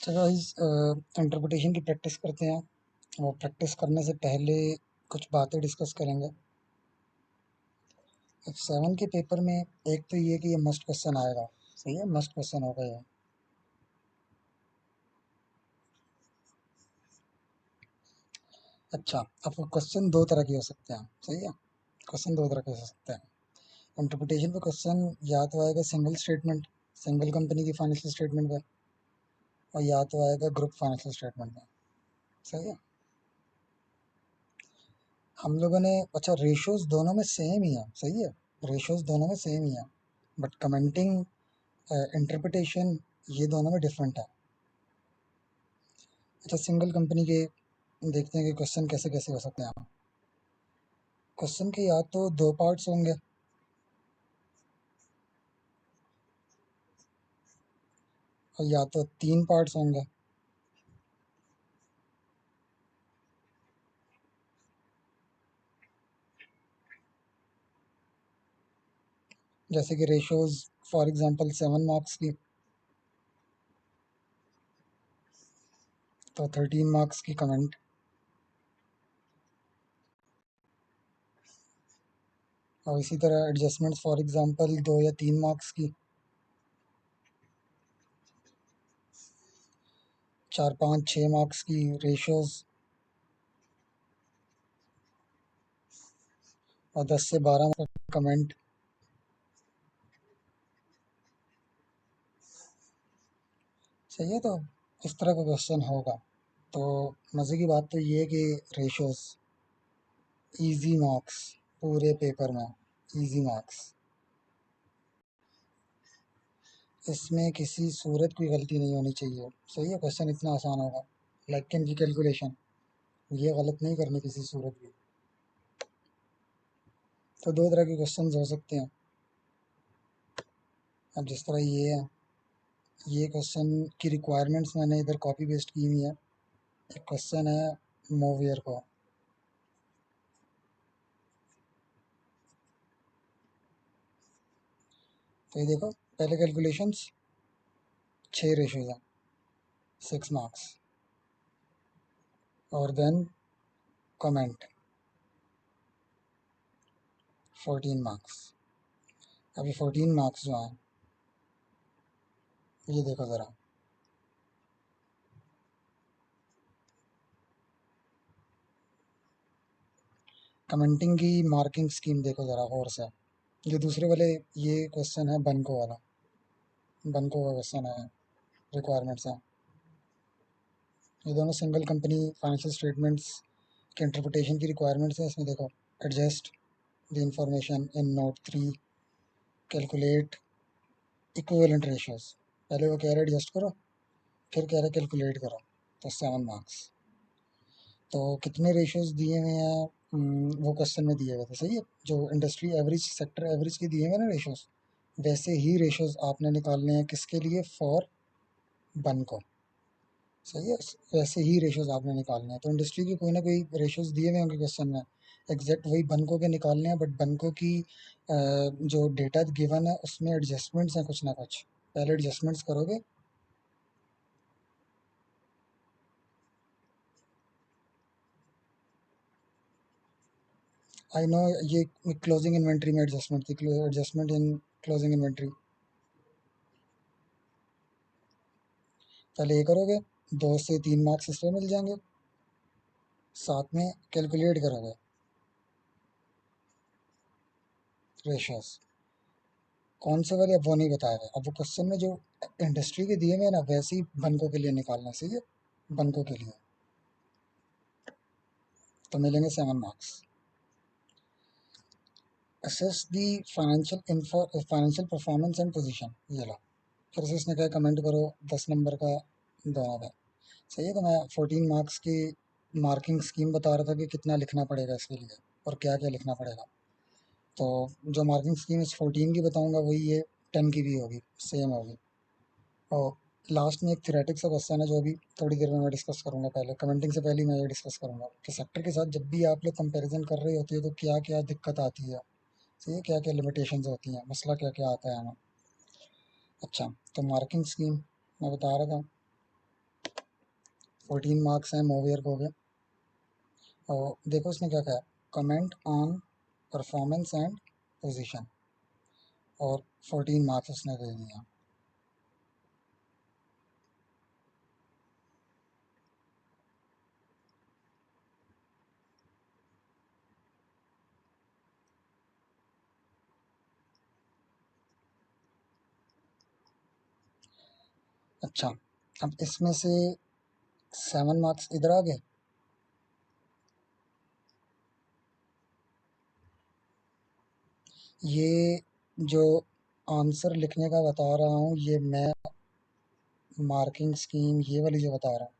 चलो इस इंटरप्रिटेशन की प्रैक्टिस करते हैं। वो प्रैक्टिस करने से पहले कुछ बातें डिस्कस करेंगे। F7 के पेपर में एक तो ये कि ये मस्ट क्वेश्चन आएगा। सही है, मस्ट क्वेश्चन होगा ये। अच्छा, अब क्वेश्चन दो तरह के हो सकते हैं। सही है, क्वेश्चन दो तरह के हो सकते हैं। इंटरप्रिटेशन पे क्वेश्चन या तो आएगा सिंगल स्टेटमेंट, सिंगल कंपनी की फाइनेंशियल स्टेटमेंट पे, और या तो आएगा ग्रुप फाइनेंशियल स्टेटमेंट में। सही है, हम लोगों ने अच्छा रेशियोज दोनों में सेम ही है। सही है, रेशियोज दोनों में सेम ही है, बट कमेंटिंग इंटरप्रिटेशन ये दोनों में डिफरेंट है। अच्छा, सिंगल कंपनी के देखते हैं कि क्वेश्चन कैसे कैसे हो सकते हैं। क्वेश्चन के या तो दो पार्ट्स होंगे और या तो तीन पार्ट्स होंगे। जैसे कि रेशियोज फॉर एग्जांपल 7 मार्क्स की, तो 13 मार्क्स की कमेंट। और इसी तरह एडजस्टमेंट्स फॉर एग्जांपल 2 या 3 मार्क्स की, 4 5 6 मार्क्स की रेशियोज, और 10 से 12 कमेंट। सही है, तो इस तरह का क्वेश्चन होगा। तो मज़े की बात तो ये है कि रेशियोज इजी मार्क्स, पूरे पेपर में इजी मार्क्स, इसमें किसी सूरत कोई गलती नहीं होनी चाहिए। सही है, क्वेश्चन इतना आसान होगा। लेकिन की कैलकुलेशन ये गलत नहीं करनी किसी सूरत भी। तो दो तरह के क्वेश्चन हो सकते हैं। अब जिस तरह ये है, ये क्वेश्चन की रिक्वायरमेंट्स मैंने इधर कॉपी पेस्ट की हुई है। एक क्वेश्चन है मोवियर को, तो ये देखो, पहले कैलकुलेशंस 6 रेशोज हैं, 6 मार्क्स, और देन कमेंट 14 मार्क्स। अभी 14 मार्क्स जो हैं, ये देखो ज़रा, कमेंटिंग की मार्किंग स्कीम देखो ज़रा गौर से। जो दूसरे वाले, ये क्वेश्चन है बनको वाला, बनको का क्वेश्चन है, रिक्वायरमेंट्स हैं। ये दोनों सिंगल कंपनी फाइनेंशियल स्टेटमेंट्स के इंटरप्रिटेशन की रिक्वायरमेंट्स हैं। इसमें देखो, adjust the information in note 3, calculate equivalent ratios. पहले वो कह रहे एडजस्ट करो, फिर कह रहे कैलकुलेट करो, तो 7 मार्क्स। तो कितने रेशियोज दिए हुए हैं, वो क्वेश्चन में दिए हुए थे। सही है, जो इंडस्ट्री एवरेज, सेक्टर एवरेज के दिए हुए ना रेशियोज, वैसे ही रेशियोज आपने निकालने हैं। किसके लिए? फॉर बन को। सही है, वैसे ही रेशियोज आपने निकालने हैं। तो इंडस्ट्री के कोई ना कोई रेशियोज दिए हुए होंगे क्वेश्चन में, एग्जैक्ट वही बनको के निकालने हैं। बट बनको की जो डेटा गिवन है उसमें एडजस्टमेंट्स हैं कुछ ना कुछ। पहले एडजस्टमेंट्स करोगे। आई नो, ये क्लोजिंग इन्वेंट्री में एडजस्टमेंट थी, एडजस्टमेंट इन क्लोजिंग इन्वेंट्री। पहले ये करोगे, 2 से 3 मार्क्स इसमें मिल जाएंगे, साथ में कैलकुलेट करोगे रेशियोज। कौन से वाले अब वो नहीं बताया गया। अब वो क्वेश्चन में जो इंडस्ट्री के दिए हुए हैं ना, वैसे ही बनको के लिए निकालना। सही है, बनको के लिए तो मिलेंगे 7 marks. Assess the financial performance and position, ये लो। फिर से इसने कहा कमेंट करो 10 नंबर का दोनों का। सही है, तो मैं 14 मार्क्स की मार्किंग स्कीम बता रहा था कि कितना लिखना पड़ेगा इसके लिए और क्या क्या लिखना पड़ेगा। तो जो मार्किंग स्कीम इस 14 की बताऊंगा वही ये 10 की भी होगी, सेम होगी। और लास्ट में एक थ्योरेटिक सा क्वेश्चन है जो अभी थोड़ी देर में मैं डिस्कस करूंगा। पहले कमेंटिंग से पहले मैं ये डिस्कस करूंगा कि सेक्टर के साथ जब भी आप लोग कंपैरिजन कर रहे होते हो तो क्या क्या दिक्कत आती है। सही है, क्या क्या लिमिटेशंस होती हैं, मसला क्या क्या आता है हमें। अच्छा, तो मार्किंग स्कीम मैं बता रहा था 14 मार्क्स हैं मोवियर को गए। और देखो उसने क्या कहा, comment on performance and position, और 14 मार्क्स उसने दे दिया। अच्छा, अब इसमें से 7 मार्क्स इधर आ गए। ये जो आंसर लिखने का बता रहा हूँ, ये मैं मार्किंग स्कीम ये वाली जो बता रहा हूँ,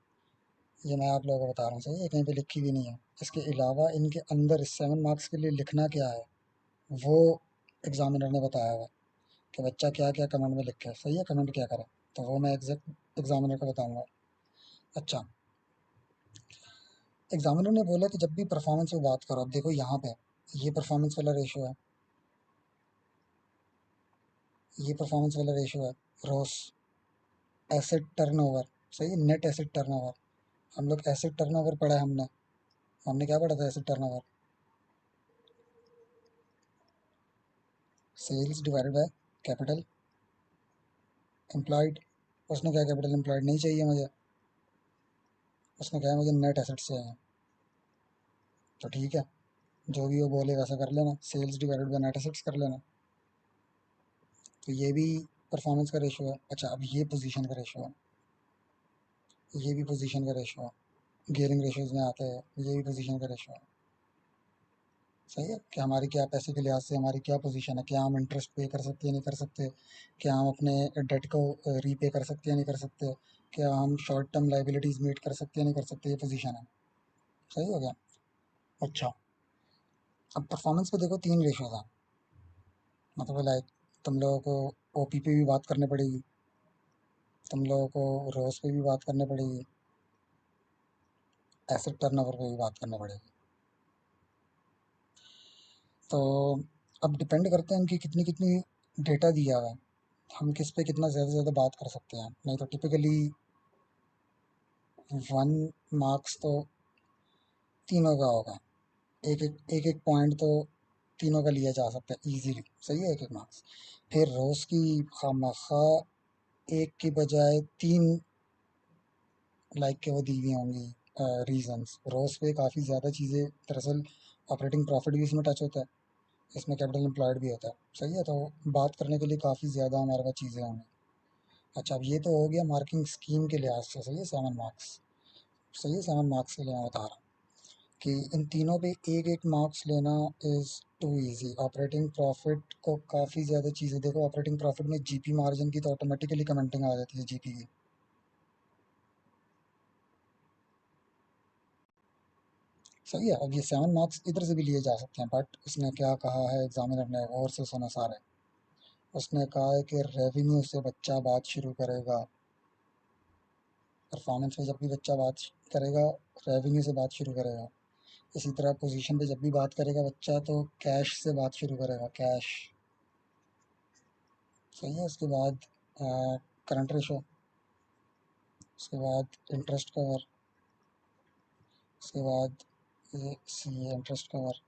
ये मैं आप लोगों को बता रहा हूँ, सही है, कहीं पे लिखी भी नहीं है। इसके अलावा इनके अंदर इस 7 मार्क्स के लिए लिखना क्या है, वो एग्जामिनर ने बताया हुआ है कि बच्चा क्या क्या कमेंट में लिखे, सही है, कमेंट क्या करे, तो वो मैं एग्जैक्ट एग्जामिनर को बताऊंगा। अच्छा, एग्जामिनर ने बोला कि जब भी परफॉर्मेंस की बात करो, अब देखो यहाँ पे ये परफॉर्मेंस वाला रेशो है, ये परफॉर्मेंस वाला रेशो है, रोस एसेट टर्नओवर, सही है, नेट एसेट टर्नओवर। हम लोग एसेट टर्नओवर पढ़ा है हमने, हमने क्या पढ़ा था, asset turnover, sales divided by capital employed. उसने क्या, कैपिटल एम्प्लॉयड नहीं चाहिए मुझे, उसने कहा मुझे नेट एसेट्स चाहिए। तो ठीक है, जो भी वो बोले वैसा कर लेना, sales divided by net assets कर लेना। तो ये भी परफॉर्मेंस का रेशो है। अच्छा, अब ये पोजीशन का रेशो है, ये भी पोजीशन का रेशो है, गियरिंग रेशोज में आता है, ये भी पोजीशन का रेशो है। सही है कि हमारी क्या पैसे के लिहाज से हमारी क्या पोजीशन है, क्या हम इंटरेस्ट पे कर सकते हैं नहीं कर सकते, क्या हम अपने डेट को रीपे कर सकते हैं नहीं कर सकते, क्या हम शॉर्ट टर्म लाइबिलिटीज़ मीट कर सकते हैं नहीं कर सकते, ये पोजीशन है। सही हो गया। अच्छा, अब परफॉर्मेंस पे देखो 3 रेशोज हैं, मतलब लाइक तुम लोगों को ओपी पे भी बात करनी पड़ेगी, तुम लोगों को रोज पे भी बात करनी पड़ेगी, एसेट टर्नओवर पे भी बात करनी पड़ेगी। तो अब डिपेंड करते हैं कि कितनी कितनी डेटा दिया हुआ है, हम किस पे कितना ज़्यादा से ज़्यादा बात कर सकते हैं। नहीं तो टिपिकली 1 मार्क्स तो तीनों का होगा, एक एक पॉइंट तो तीनों का लिया जा सकता है इजीली, सही है, एक एक मार्क्स। फिर रोज की खामखा एक की बजाय 3 लाइक के वो दी हुई होंगी रीजंस। रोज पे काफ़ी ज़्यादा चीज़ें, दरअसल ऑपरेटिंग प्रॉफिट भी इसमें टच होता है, इसमें कैपिटल एम्प्लॉयड भी होता है, सही है, तो बात करने के लिए काफ़ी ज़्यादा हमारे पास चीज़ें होंगी। अच्छा, अब ये तो हो गया मार्किंग स्कीम के लिहाज से, सही है, 7 मार्क्स, सही है, 7 मार्क्स के लिए मैं बता रहा हूँ कि इन तीनों पे एक एक मार्क्स लेना is too easy. Operating profit को काफ़ी ज़्यादा चीज़ें देखो, ऑपरेटिंग प्रॉफिट में जीपी मार्जिन की तो ऑटोमेटिकली कमेंटिंग आ जाती है, जीपी की। सही है, अब ये 7 मार्क्स इधर से भी लिए जा सकते हैं, बट उसने क्या कहा है एग्जामिनर ने, और से सुना सारे, उसने कहा है कि रेवेन्यू से बच्चा बात शुरू करेगा, परफॉर्मेंस में जब भी बच्चा बात करेगा, रेवेन्यू से बात शुरू करेगा। इसी तरह पोजीशन पे जब भी बात करेगा बच्चा, तो कैश से बात शुरू करेगा, कैश। सही है, उसके बाद करंट रेशो, उसके बाद इंटरेस्ट कवर, उसके बाद ये सी इंटरेस्ट कवर,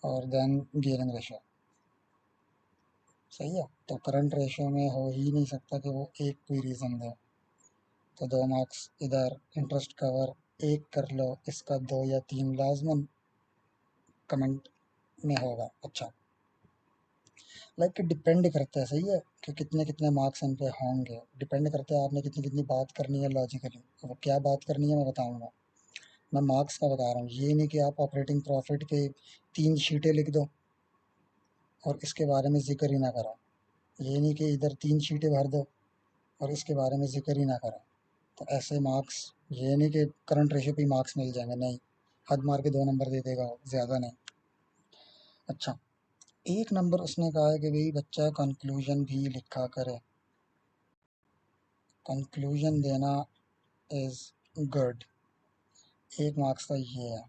और देन गियरिंग रेशो। सही है, तो करंट रेशो में हो ही नहीं सकता कि वो एक कोई रीज़न दे, तो 2 मार्क्स इधर। इंटरेस्ट कवर एक कर लो, इसका 2 या 3 लाजमन कमेंट में होगा। अच्छा, लाइक डिपेंड करता है, सही है, कि कितने कितने मार्क्स इन पे होंगे, डिपेंड करता है आपने कितनी कितनी बात करनी है लॉजिकली, वो क्या बात करनी है मैं बताऊंगा। मैं मार्क्स का बता रहा हूँ, ये नहीं कि आप ऑपरेटिंग प्रॉफिट के 3 शीटें लिख दो और इसके बारे में जिक्र ही ना करो, ये नहीं कि इधर 3 शीटें भर दो और इसके बारे में जिक्र ही ना करो, तो ऐसे मार्क्स, ये नहीं कि करंट रेशो पे मार्क्स मिल जाएंगे, नहीं, हद मार के 2 नंबर दे देगा, ज़्यादा नहीं। अच्छा, 1 नंबर उसने कहा है कि भाई बच्चा कंक्लूजन भी लिखा करे, कंक्लूजन देना इज़ गुड, 1 मार्क्स का ये है।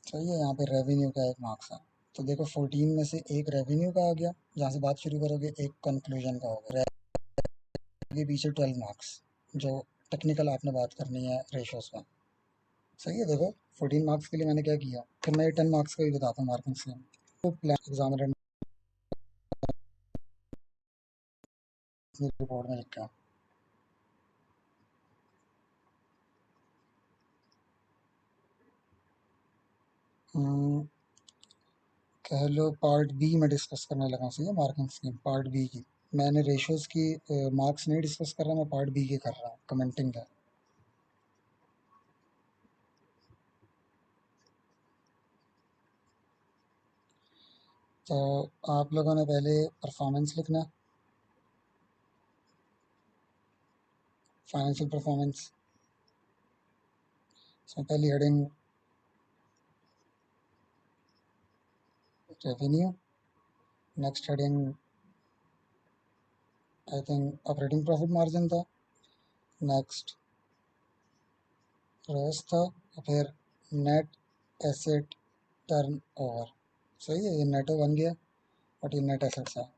सही है, यहाँ पे रेवेन्यू का 1 मार्क्स है, तो देखो 14 में से एक रेवेन्यू का आ गया, जहाँ से बात शुरू करोगे, एक कंक्लूजन का हो गया, आगे पीछे 12 मार्क्स, जो टेक्निकल आपने बात करनी है रेशोस में। सही है, देखो 14 मार्क्स के लिए मैंने क्या किया, फिर मैं 10 मार्क्स का भी बताता हूँ मार्किंग स्कीम। तो प्लान एग्जामिनर ने रिपोर्ट में लिखा, कह लो पार्ट बी में डिस्कस करने लगा। सही है, मार्किंग स्कीम पार्ट बी की। मैंने रेशोज की मार्क्स नहीं डिस्कस कर रहा, मैं पार्ट बी के कर रहा हूँ, कमेंटिंग का। तो आप लोगों ने पहले परफॉर्मेंस लिखना, फाइनेंशियल परफॉर्मेंस। इसमें पहली heading revenue, next heading I think operating profit margin था, नेक्स्ट रोस था, और फिर नेट एसेट टर्न ओवर। सही है, ये नेटो बन गया बट ये नेट एसेट्स है।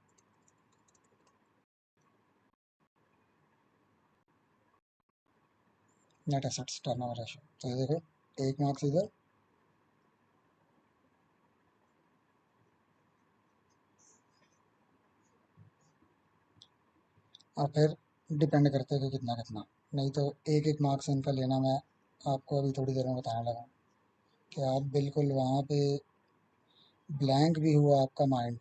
Net assets turn over ratio. तो ये देखो, 1 मार्क्स इधर, और फिर डिपेंड करते हैं कि कितना कितना। नहीं तो एक एक मार्क्स इनका लेना मैं आपको अभी थोड़ी देर में बताने लगा, कि आप बिल्कुल वहाँ पे ब्लैंक भी हुआ आपका माइंड,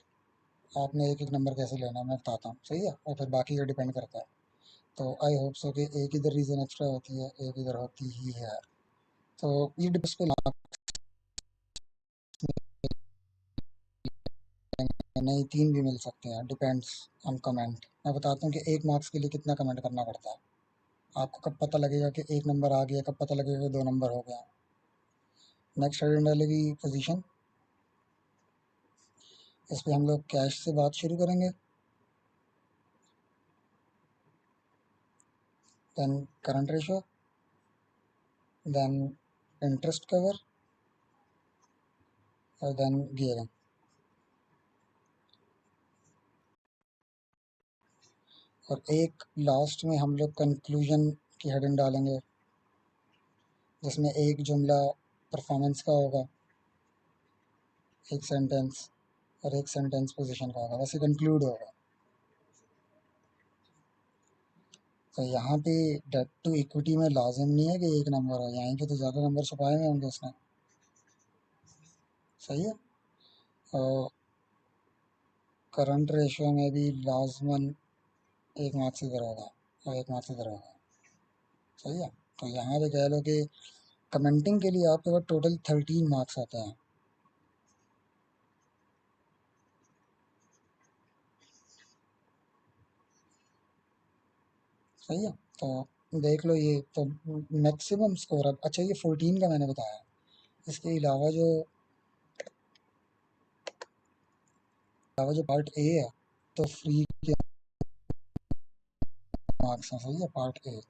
आपने एक एक नंबर कैसे लेना है मैं बताता हूँ। सही है, और फिर बाकी का डिपेंड करता है। तो आई होप सो कि एक इधर रीज़न एक्स्ट्रा होती है, एक इधर होती ही है। तो ये डिपेंड्स पे नहीं, 3 भी मिल सकते हैं, डिपेंड्स ऑन कमेंट। मैं बताता हूँ कि 1 मार्क्स के लिए कितना कमेंट करना पड़ता है। आपको कब पता लगेगा कि 1 नंबर आ गया, कब पता लगेगा कि 2 नंबर हो गया। नेक्स्ट हेडिंग डालेगी पोजीशन, इस पर हम लोग कैश से बात शुरू करेंगे, then current ratio, then interest cover, और देन गियरिंग। और एक लास्ट में हम लोग कंक्लूजन की हेडिंग डालेंगे, जिसमें एक जुमला परफॉर्मेंस का होगा, एक सेंटेंस, और एक सेंटेंस पोजीशन का होगा, वैसे कंक्लूड होगा। तो यहाँ पे डेट टू इक्विटी में लाजिम नहीं है कि 1 नंबर हो, यहाँ पे तो ज़्यादा नंबर छुपाए हुए होंगे उसने। सही है, और करंट रेशियो में भी लाजमन 1 मार्क्स इधर होगा और 1 मार्क्स इधर होगा। सही है, तो यहाँ पे कह लो कि कमेंटिंग के लिए आपके पास टोटल 13 मार्क्स आते हैं। सही है, तो देख लो, ये तो मैक्सिमम स्कोर। अब अच्छा, ये 14 का मैंने बताया, इसके अलावा जो पार्ट ए है, तो फ्री के मार्क्स हैं। सही है, पार्ट ए।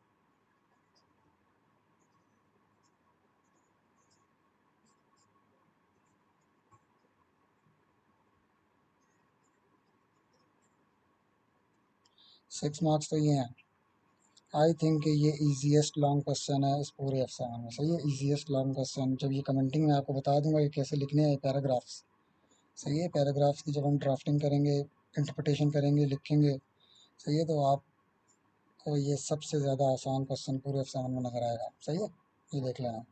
6 मार्क्स तो ये हैं। आई थिंक ये इजीएस्ट लॉन्ग क्वेश्चन है इस पूरे एफ7 में। सही है, इजीएस्ट लॉन्ग क्वेश्चन। जब ये कमेंटिंग में आपको बता दूंगा कि कैसे लिखने हैं पैराग्राफ्स। सही है, पैराग्राफ्स की जब हम ड्राफ्टिंग करेंगे, इंटरप्रिटेशन करेंगे, लिखेंगे, सही है, तो आपको ये सबसे ज़्यादा आसान क्वेश्चन पूरे एफ7 में नजर आएगा। सही है, ये देख लेना।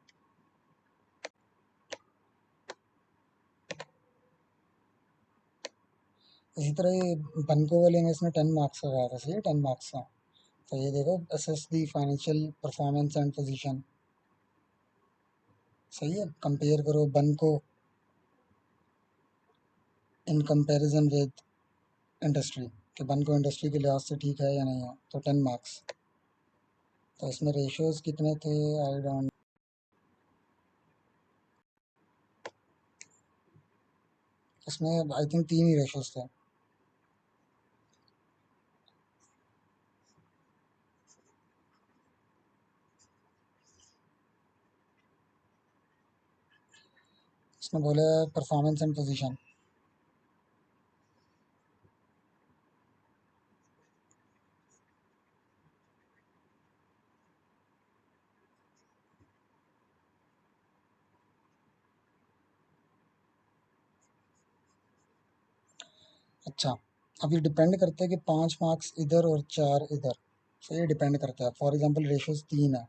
इसी तरह ये बनको वाले में इसने 10 मार्क्स का कहा था। सही है, 10 मार्क्स का। तो ये देखो, assess the financial performance and position. सही है, कंपेयर करो बनको इन कंपैरिजन विद इंडस्ट्री, कि बनको इंडस्ट्री के लिहाज से ठीक है या नहीं है। तो 10 मार्क्स। तो इसमें रेशियोज कितने थे, आई डोंट, इसमें आई थिंक 3 ही रेशियोज थे। इसमें बोले परफॉर्मेंस एंड पोजीशन। अच्छा, अब ये डिपेंड करता है कि 5 मार्क्स इधर और 4 इधर। सो ये डिपेंड करता है। फॉर एग्जांपल रेशियोज 3 है,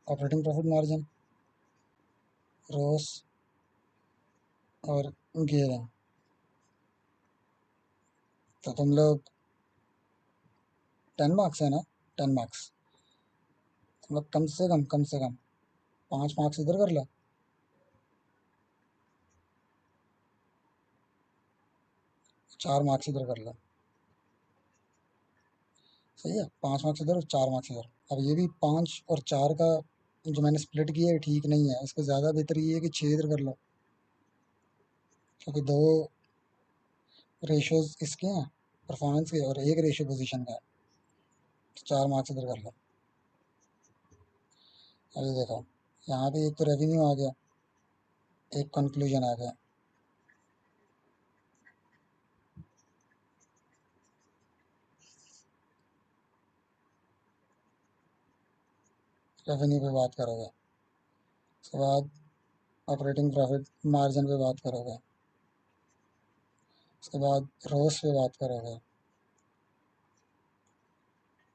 ऑपरेटिंग प्रॉफिट मार्जिन, रोस और गेयरिंग। तो तुम लोग 10 मार्क्स है ना, 10 मार्क्स, तुम लोग कम से कम 5 मार्क्स इधर कर लो, 4 मार्क्स इधर कर लो। सही है, 5 मार्क्स इधर और 4 मार्क्स इधर। अब ये भी 5 और 4 का जो मैंने स्प्लिट किया है ठीक नहीं है, इसको ज़्यादा बेहतर ये है कि 6 इधर कर लो, क्योंकि दो रेशियोज इसके हैं परफॉर्मेंस के और एक रेशियो पोजीशन का है। तो 4 मार्क्स इधर कर लो। अभी देखो, यहाँ पे एक तो रेवेन्यू आ गया, एक कंक्लूजन आ गया। रेवेन्यू पे बात करोगे, उसके बाद ऑपरेटिंग प्रॉफिट मार्जिन पे बात करोगे, उसके बाद रोस पे बात करोगे।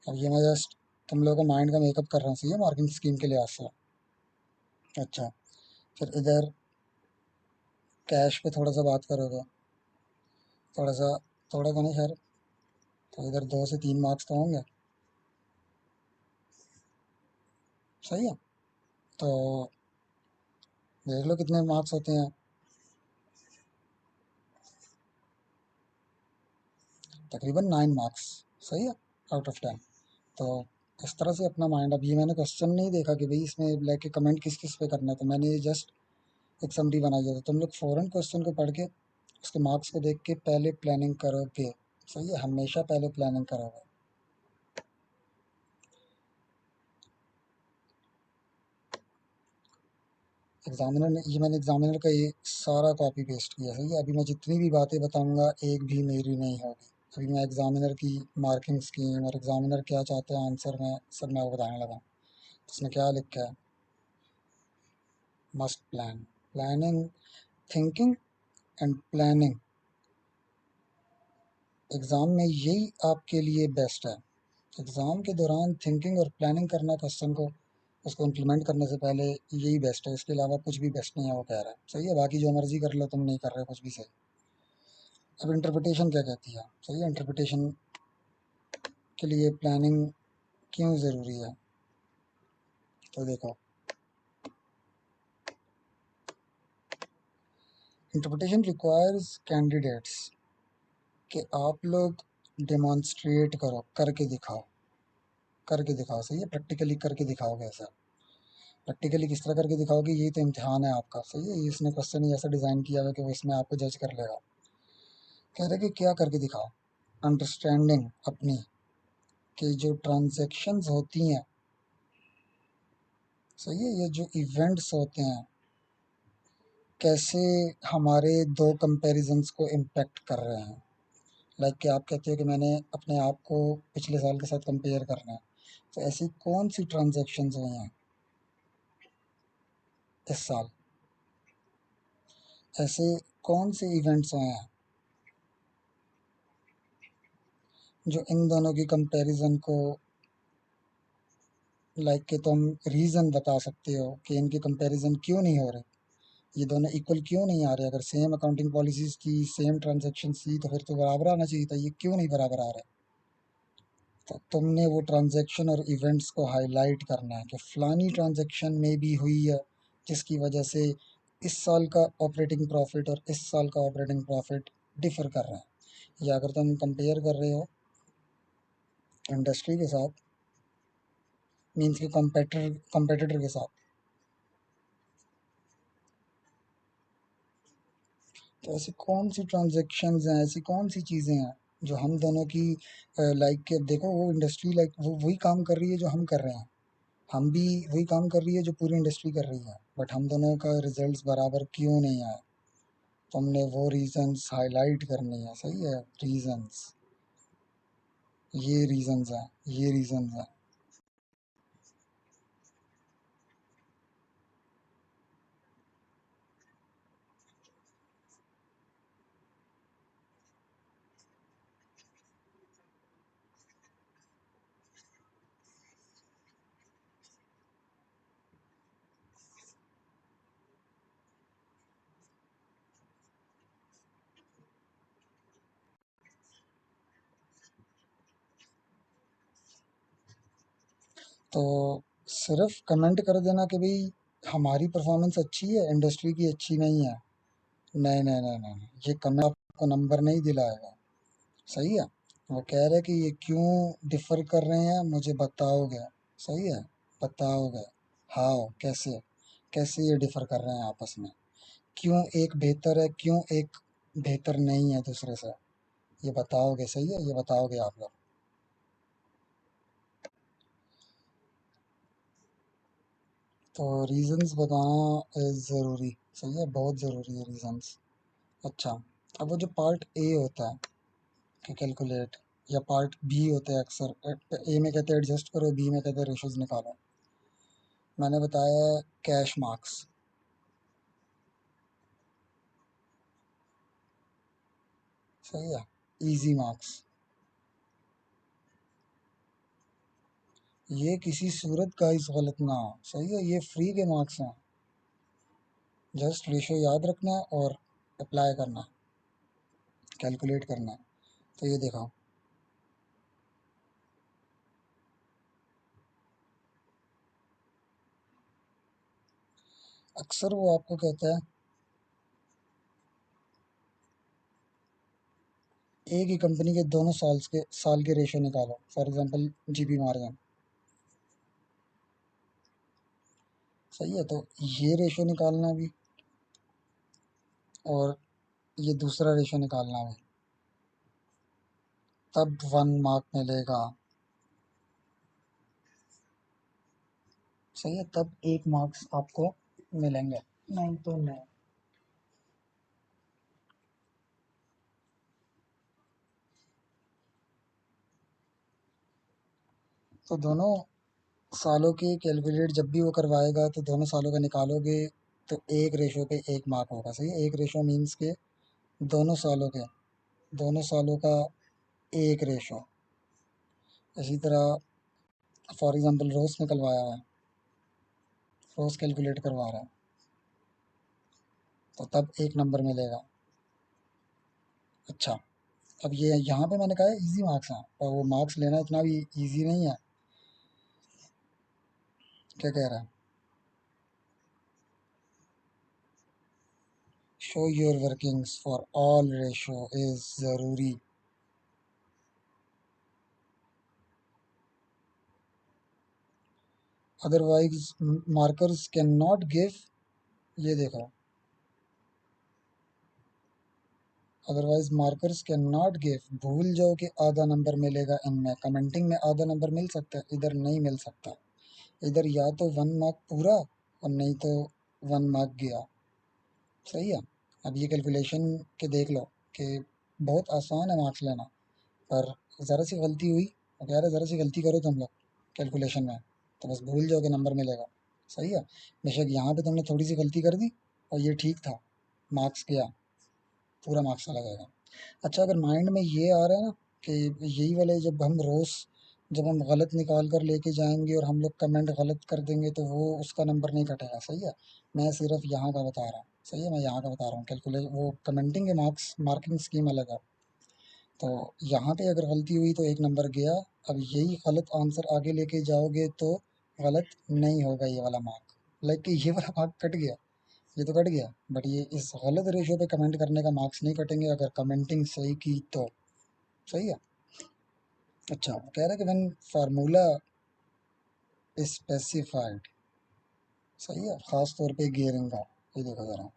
अब ये मैं जस्ट तुम लोगों का माइंड का मेकअप कर रहा हूँ, सही है, मार्किंग स्कीम के लिहाज से। अच्छा, फिर इधर कैश पे थोड़ा सा बात करोगे, थोड़ा सा, थोड़ा तो नहीं खैर, तो इधर 2 से 3 मार्क्स तो होंगे। सही है, तो देख लो कितने मार्क्स होते हैं। तकरीबन 9 मार्क्स। सही है, आउट ऑफ 10। तो इस तरह से अपना माइंड, अब ये मैंने क्वेश्चन नहीं देखा कि भाई इसमें लेके कमेंट किस किस पे करना है, तो मैंने ये जस्ट एक समरी बनाई है। तो तुम लोग फ़ौरन क्वेश्चन को पढ़ के उसके मार्क्स को देख के पहले प्लानिंग करोगे। सही है, हमेशा पहले प्लानिंग करोगे। एग्जामिनर ने, ये मैंने एग्जामिनर का ये सारा कॉपी पेस्ट किया। सही है, अभी मैं जितनी भी बातें बताऊंगा एक भी मेरी नहीं होगी। अभी मैं एग्जामिनर की मार्किंग स्कीम और एग्जामिनर क्या चाहते हैं आंसर में सब मैं बताने लगा। उसने क्या लिखा है, must plan, planning, thinking and planning exam में यही आपके लिए बेस्ट है। एग्ज़ाम के दौरान थिंकिंग और प्लानिंग करना, क्वेश्चन को उसको इम्प्लीमेंट करने से पहले, यही बेस्ट है। इसके अलावा कुछ भी बेस्ट नहीं है, वो कह रहा है। सही है, बाकी जो मर्जी कर लो, तुम नहीं कर रहे हो कुछ भी सही। अब इंटरप्रिटेशन क्या कहती है। सही है, इंटरप्रिटेशन के लिए प्लानिंग क्यों ज़रूरी है। तो देखो, इंटरप्रिटेशन रिक्वायर्स कैंडिडेट्स कि आप लोग डेमॉन्स्ट्रेट करो, करके दिखाओ, करके दिखाओ। सही है, प्रैक्टिकली करके दिखाओगे ऐसा। प्रैक्टिकली किस तरह करके दिखाओगे, यही तो इम्तिहान है आपका। सही है, इसने क्वेश्चन ही ऐसा डिज़ाइन किया हुआ है कि वो इसमें आपको जज कर लेगा। कह रहे कि क्या करके दिखाओ, अंडरस्टैंडिंग अपनी, कि जो ट्रांजैक्शंस होती हैं, सही है, ये जो इवेंट्स होते हैं, कैसे हमारे दो कंपैरिजंस को इम्पेक्ट कर रहे हैं। लाइक कि आप कहते हो कि मैंने अपने आप को पिछले साल के साथ कंपेयर करना है, तो ऐसी कौन सी ट्रांजैक्शंस हुई हैं इस साल, ऐसे कौन से इवेंट्स हुए हैं जो इन दोनों की कंपैरिजन को, लाइक कि तुम रीज़न बता सकते हो कि इनके कंपैरिजन क्यों नहीं हो रहे, ये दोनों इक्वल क्यों नहीं आ रहे। अगर सेम अकाउंटिंग पॉलिसीज थी, सेम ट्रांजैक्शन थी, तो फिर तो बराबर आना चाहिए था, ये क्यों नहीं बराबर आ रहा है। तो तुमने वो ट्रांजैक्शन और इवेंट्स को हाईलाइट करना है कि फलानी ट्रांजैक्शन में भी हुई है, जिसकी वजह से इस साल का ऑपरेटिंग प्रॉफिट और इस साल का ऑपरेटिंग प्रॉफिट डिफर कर रहे हैं। या अगर तुम कंपेयर कर रहे हो इंडस्ट्री के साथ, मीन्स के कंपेटिटर के साथ, तो ऐसी कौन सी ट्रांजैक्शंस हैं, ऐसी कौन सी चीज़ें हैं जो हम दोनों की, लाइक के देखो, वो इंडस्ट्री लाइक वो वही काम कर रही है जो हम कर रहे हैं, हम भी वही काम कर रही है जो पूरी इंडस्ट्री कर रही है, बट हम दोनों का रिजल्ट्स बराबर क्यों नहीं आए। तो हमने वो रीजंस हाईलाइट करनी है। सही है, रीजंस, ये रीजंस हैं, ये रीजंस हैं। तो सिर्फ कमेंट कर देना कि भाई हमारी परफॉर्मेंस अच्छी है, इंडस्ट्री की अच्छी नहीं है। नहीं नहीं नहीं नहीं नहीं, ये कमेंट आपको नंबर नहीं दिलाएगा। सही है। वो कह रहे कि ये क्यों डिफर कर रहे हैं, मुझे बताओगे। सही है, बताओगे। हाउ, कैसे, कैसे ये डिफर कर रहे हैं आपस में, क्यों एक बेहतर है, क्यों एक बेहतर नहीं है दूसरे से, ये बताओगे। सही है, ये बताओगे आप लोग। तो रीजंस बताना इज ज़रूरी। सही है, बहुत ज़रूरी है रीजंस। अच्छा, अब वो जो पार्ट ए होता है कि कैलकुलेट, या पार्ट बी होता है, अक्सर ए में कहते हैं एडजस्ट करो, बी में कहते हैं रेशोज निकालो। मैंने बताया कैश मार्क्स। सही है, इजी मार्क्स। ये किसी सूरत का इस गलत ना हो। सही है, ये फ्री के मार्क्स हैं। जस्ट रेशो याद रखना है और अप्लाई करना है, कैलकुलेट करना है। तो ये देखो, अक्सर वो आपको कहता है एक ही कंपनी के दोनों साल के रेशो निकालो। For example GP margin. सही है, तो ये रेशो निकालना भी और ये दूसरा रेशो निकालना भी, तब 1 मार्क मिलेगा। सही है, तब 1 मार्क्स आपको मिलेंगे, नहीं तो नहीं। तो दोनों सालों के कैलकुलेट जब भी वो करवाएगा तो दोनों सालों का निकालोगे, तो एक रेशो पे 1 मार्क होगा। सही है, एक रेशो मीन्स के दोनों सालों के, दोनों सालों का एक रेशो। इसी तरह फॉर एग्जांपल रोज निकलवाया है, रोज कैलकुलेट करवा रहा है, तो तब 1 नंबर मिलेगा। अच्छा, अब ये यहाँ पे मैंने कहा है इजी मार्क्स हैं, और वो मार्क्स लेना इतना भी इजी नहीं है। क्या कह रहा है? Show your workings for all ratio is ज़रूरी। Otherwise markers can not give, ये देखो, otherwise markers can not give, भूल जाओ कि आधा नंबर मिलेगा इनमें। कमेंटिंग में आधा नंबर मिल सकता है, इधर नहीं मिल सकता। इधर या तो 1 मार्क पूरा, और नहीं तो 1 मार्क गया। सही है। अब ये कैलकुलेशन के देख लो कि बहुत आसान है मार्क्स लेना, पर ज़रा सी गलती हुई, वो कह रहे ज़रा सी गलती करो तुम लोग कैलकुलेशन में, तो बस भूल जाओ कि नंबर मिलेगा। सही है, बेशक यहाँ पे तुमने थोड़ी सी गलती कर दी और ये ठीक था, मार्क्स गया, पूरा मार्क्स चला जाएगा। अच्छा, अगर माइंड में ये आ रहा है ना कि यही वाले जब हम रोज़, जब हम गलत निकाल कर लेके जाएंगे और हम लोग कमेंट गलत कर देंगे तो वो उसका नंबर नहीं कटेगा। सही है, मैं सिर्फ यहाँ का बता रहा हूँ। सही है, मैं यहाँ का बता रहा हूँ, कैलकुलेट वो कमेंटिंग के मार्क्स, मार्किंग स्कीम अलग है। तो यहाँ पे अगर गलती हुई तो 1 नंबर गया। अब यही गलत आंसर आगे लेके जाओगे तो गलत नहीं होगा ये वाला मार्क, लाइक कि ये वाला मार्क कट गया, ये तो कट गया, बट ये इस गलत रेशो पे कमेंट करने का मार्क्स नहीं कटेंगे अगर कमेंटिंग सही की तो। सही है। अच्छा, कह रहा है कि व्हेन फार्मूला स्पेसिफाइड। सही है, खास तौर पे गियरिंग का। ये देखो जरा,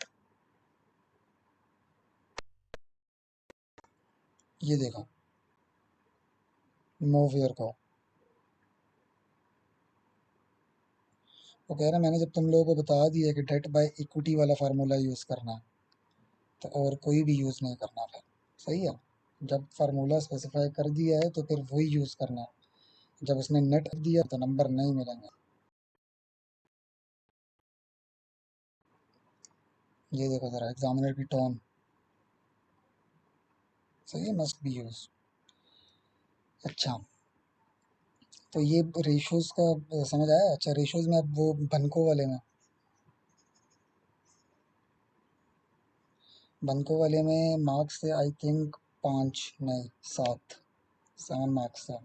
ये देखो मोवियर को। वो कह रहा है मैंने जब तुम लोगों को बता दिया कि डेट बाय इक्विटी वाला फार्मूला यूज़ करना है, तो और कोई भी यूज़ नहीं करना फिर। सही है, जब फार्मूला स्पेसिफाई कर दिया है तो फिर वही यूज़ करना है। जब उसने नेट दिया तो नंबर नहीं मिलेंगे। ये देखो ज़रा एग्जामिनर की टोन। सही है, मस्ट बी यूज। अच्छा, तो ये रेशोज़ का समझ आया। अच्छा, रेशोज़ में अब वो बनको वाले में, बनको वाले में मार्क्स थे आई थिंक 5 नहीं 7, 7 मार्क्स थे।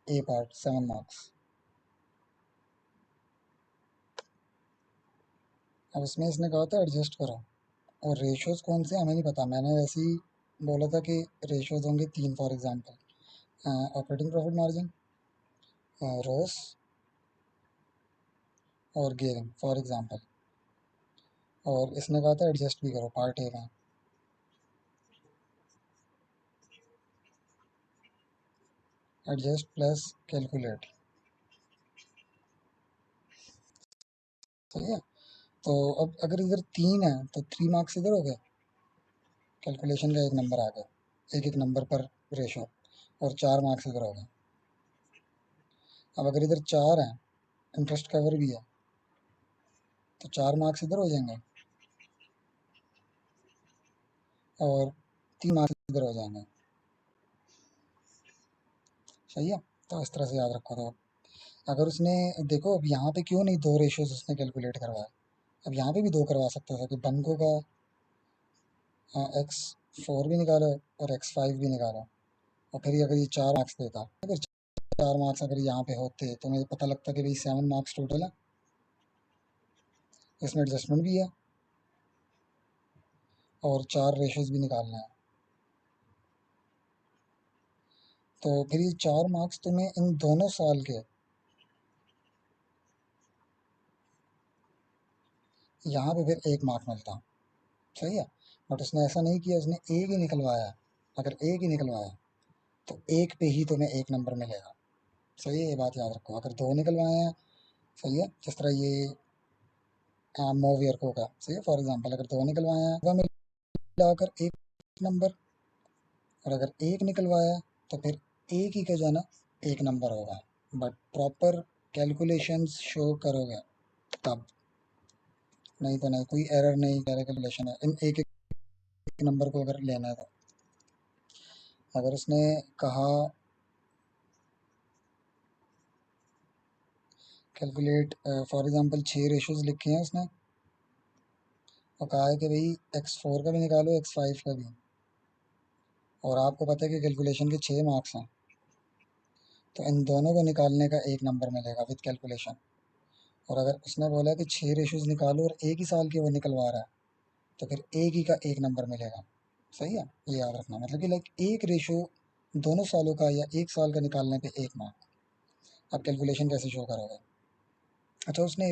ए पार्ट 7 मार्क्स। अब इसमें इसने कहा था एडजस्ट करो, और रेशोज कौन से हमें नहीं पता। मैंने वैसे ही बोला था कि रेशोज होंगे 3 for example, operating profit margin, ROCE और गेयरिंग फॉर एग्जांपल। और इसने कहा था एडजस्ट भी करो पार्ट ए में। Adjust plus calculate. सही है। तो अब अगर इधर 3 है तो 3 मार्क्स इधर हो गए, कैलकुलेशन का एक नंबर आ गया, एक एक नंबर पर रेशो, और 4 मार्क्स इधर हो गए। अब अगर इधर 4 है, इंटरेस्ट कवर भी है, तो 4 मार्क्स इधर हो जाएंगे और 3 मार्क्स इधर हो जाएंगे। सही है। तो इस तरह से याद रखो। तो अगर उसने, देखो अब यहाँ पे क्यों नहीं 2 रेशोज उसने कैलकुलेट करवाया, अब यहाँ पे भी 2 करवा सकता था कि बनको का x4 भी निकालो और x5 भी निकालो, और फिर अगर ये 4 मार्क्स देता, अगर 4 मार्क्स अगर यहाँ पे होते तो मुझे पता लगता कि भाई 7 मार्क्स टोटल है, इसमें एडजस्टमेंट भी है और 4 रेशोज भी निकालना है। तो फिर ये 4 मार्क्स तुम्हें इन दोनों साल के यहाँ पे फिर 1 मार्क मिलता। सही है। बट उसने ऐसा नहीं किया, उसने एक ही निकलवाया। अगर एक ही निकलवाया तो एक पे ही तुम्हें 1 नंबर मिलेगा। सही है, ये बात याद रखो। अगर 2 निकलवाए हैं, सही है, जिस तरह ये मोवियर को का, सही है, फॉर एग्जांपल अगर 2 निकलवाए हैं वह मिलाकर 1 नंबर, और अगर एक निकलवाया तो फिर एक ही का जो है ना 1 नंबर होगा। बट प्रॉपर कैलकुलेशंस शो करोगे तब, नहीं तो नहीं, कोई एरर नहीं, कैलकुलेशन है इन एक एक नंबर को अगर लेना है तो। अगर उसने कहा कैलकुलेट, फॉर एग्जांपल 6 रेशोज लिखे हैं उसने, और कहा है कि भाई x4 का भी निकालो x5 का भी, और आपको पता है कि कैलकुलेशन के 6 मार्क्स हैं, तो इन दोनों को निकालने का 1 नंबर मिलेगा विद कैलकुलेशन। और अगर उसने बोला कि 6 रेशोज निकालो और एक ही साल के वो निकलवा रहा है, तो फिर एक ही का 1 नंबर मिलेगा। सही है, ये याद रखना। मतलब कि लाइक एक रेशो दोनों सालों का या एक साल का निकालने पे 1 मार्क। आप कैलकुलेशन कैसे शो करोगे? अच्छा, उसने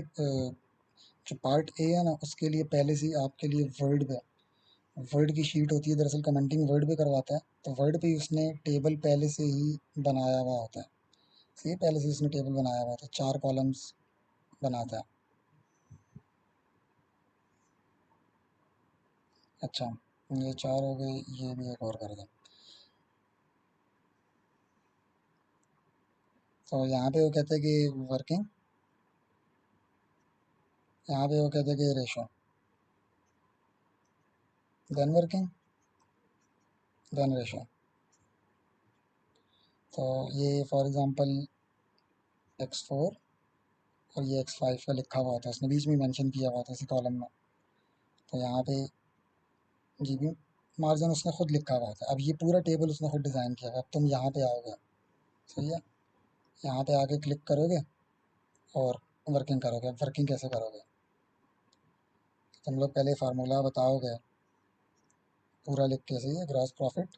जो पार्ट ए है ना, उसके लिए पहले से ही आपके लिए वर्ड की शीट होती है, दरअसल कमेंटिंग वर्ड पे करवाता है, तो वर्ड पे ही उसने टेबल पहले से ही बनाया हुआ होता है। सही है, पहले से उसने टेबल बनाया हुआ होता है, 4 कॉलम्स बनाता है। अच्छा, ये 4 हो गए, ये भी एक और कर दो। तो यहाँ पे वो कहते हैं कि वर्किंग, यहाँ पे वो कहते हैं कि ratio, then working, then ratio. तो ये फॉर एग्जांपल x4 और ये x5 का लिखा हुआ होता है, उसने बीच में मेंशन किया हुआ था इसी कॉलम में। तो यहाँ पे जीबी मार्जिन उसने खुद लिखा हुआ था। अब ये पूरा टेबल उसने खुद डिज़ाइन किया हुआ है। अब तुम यहाँ पे आओगे, सही है, यहाँ पे आके क्लिक करोगे और वर्किंग करोगे। अब वर्किंग कैसे करोगे? तुम लोग पहले फार्मूला बताओगे पूरा लिख के, सही है, ग्रॉस प्रॉफिट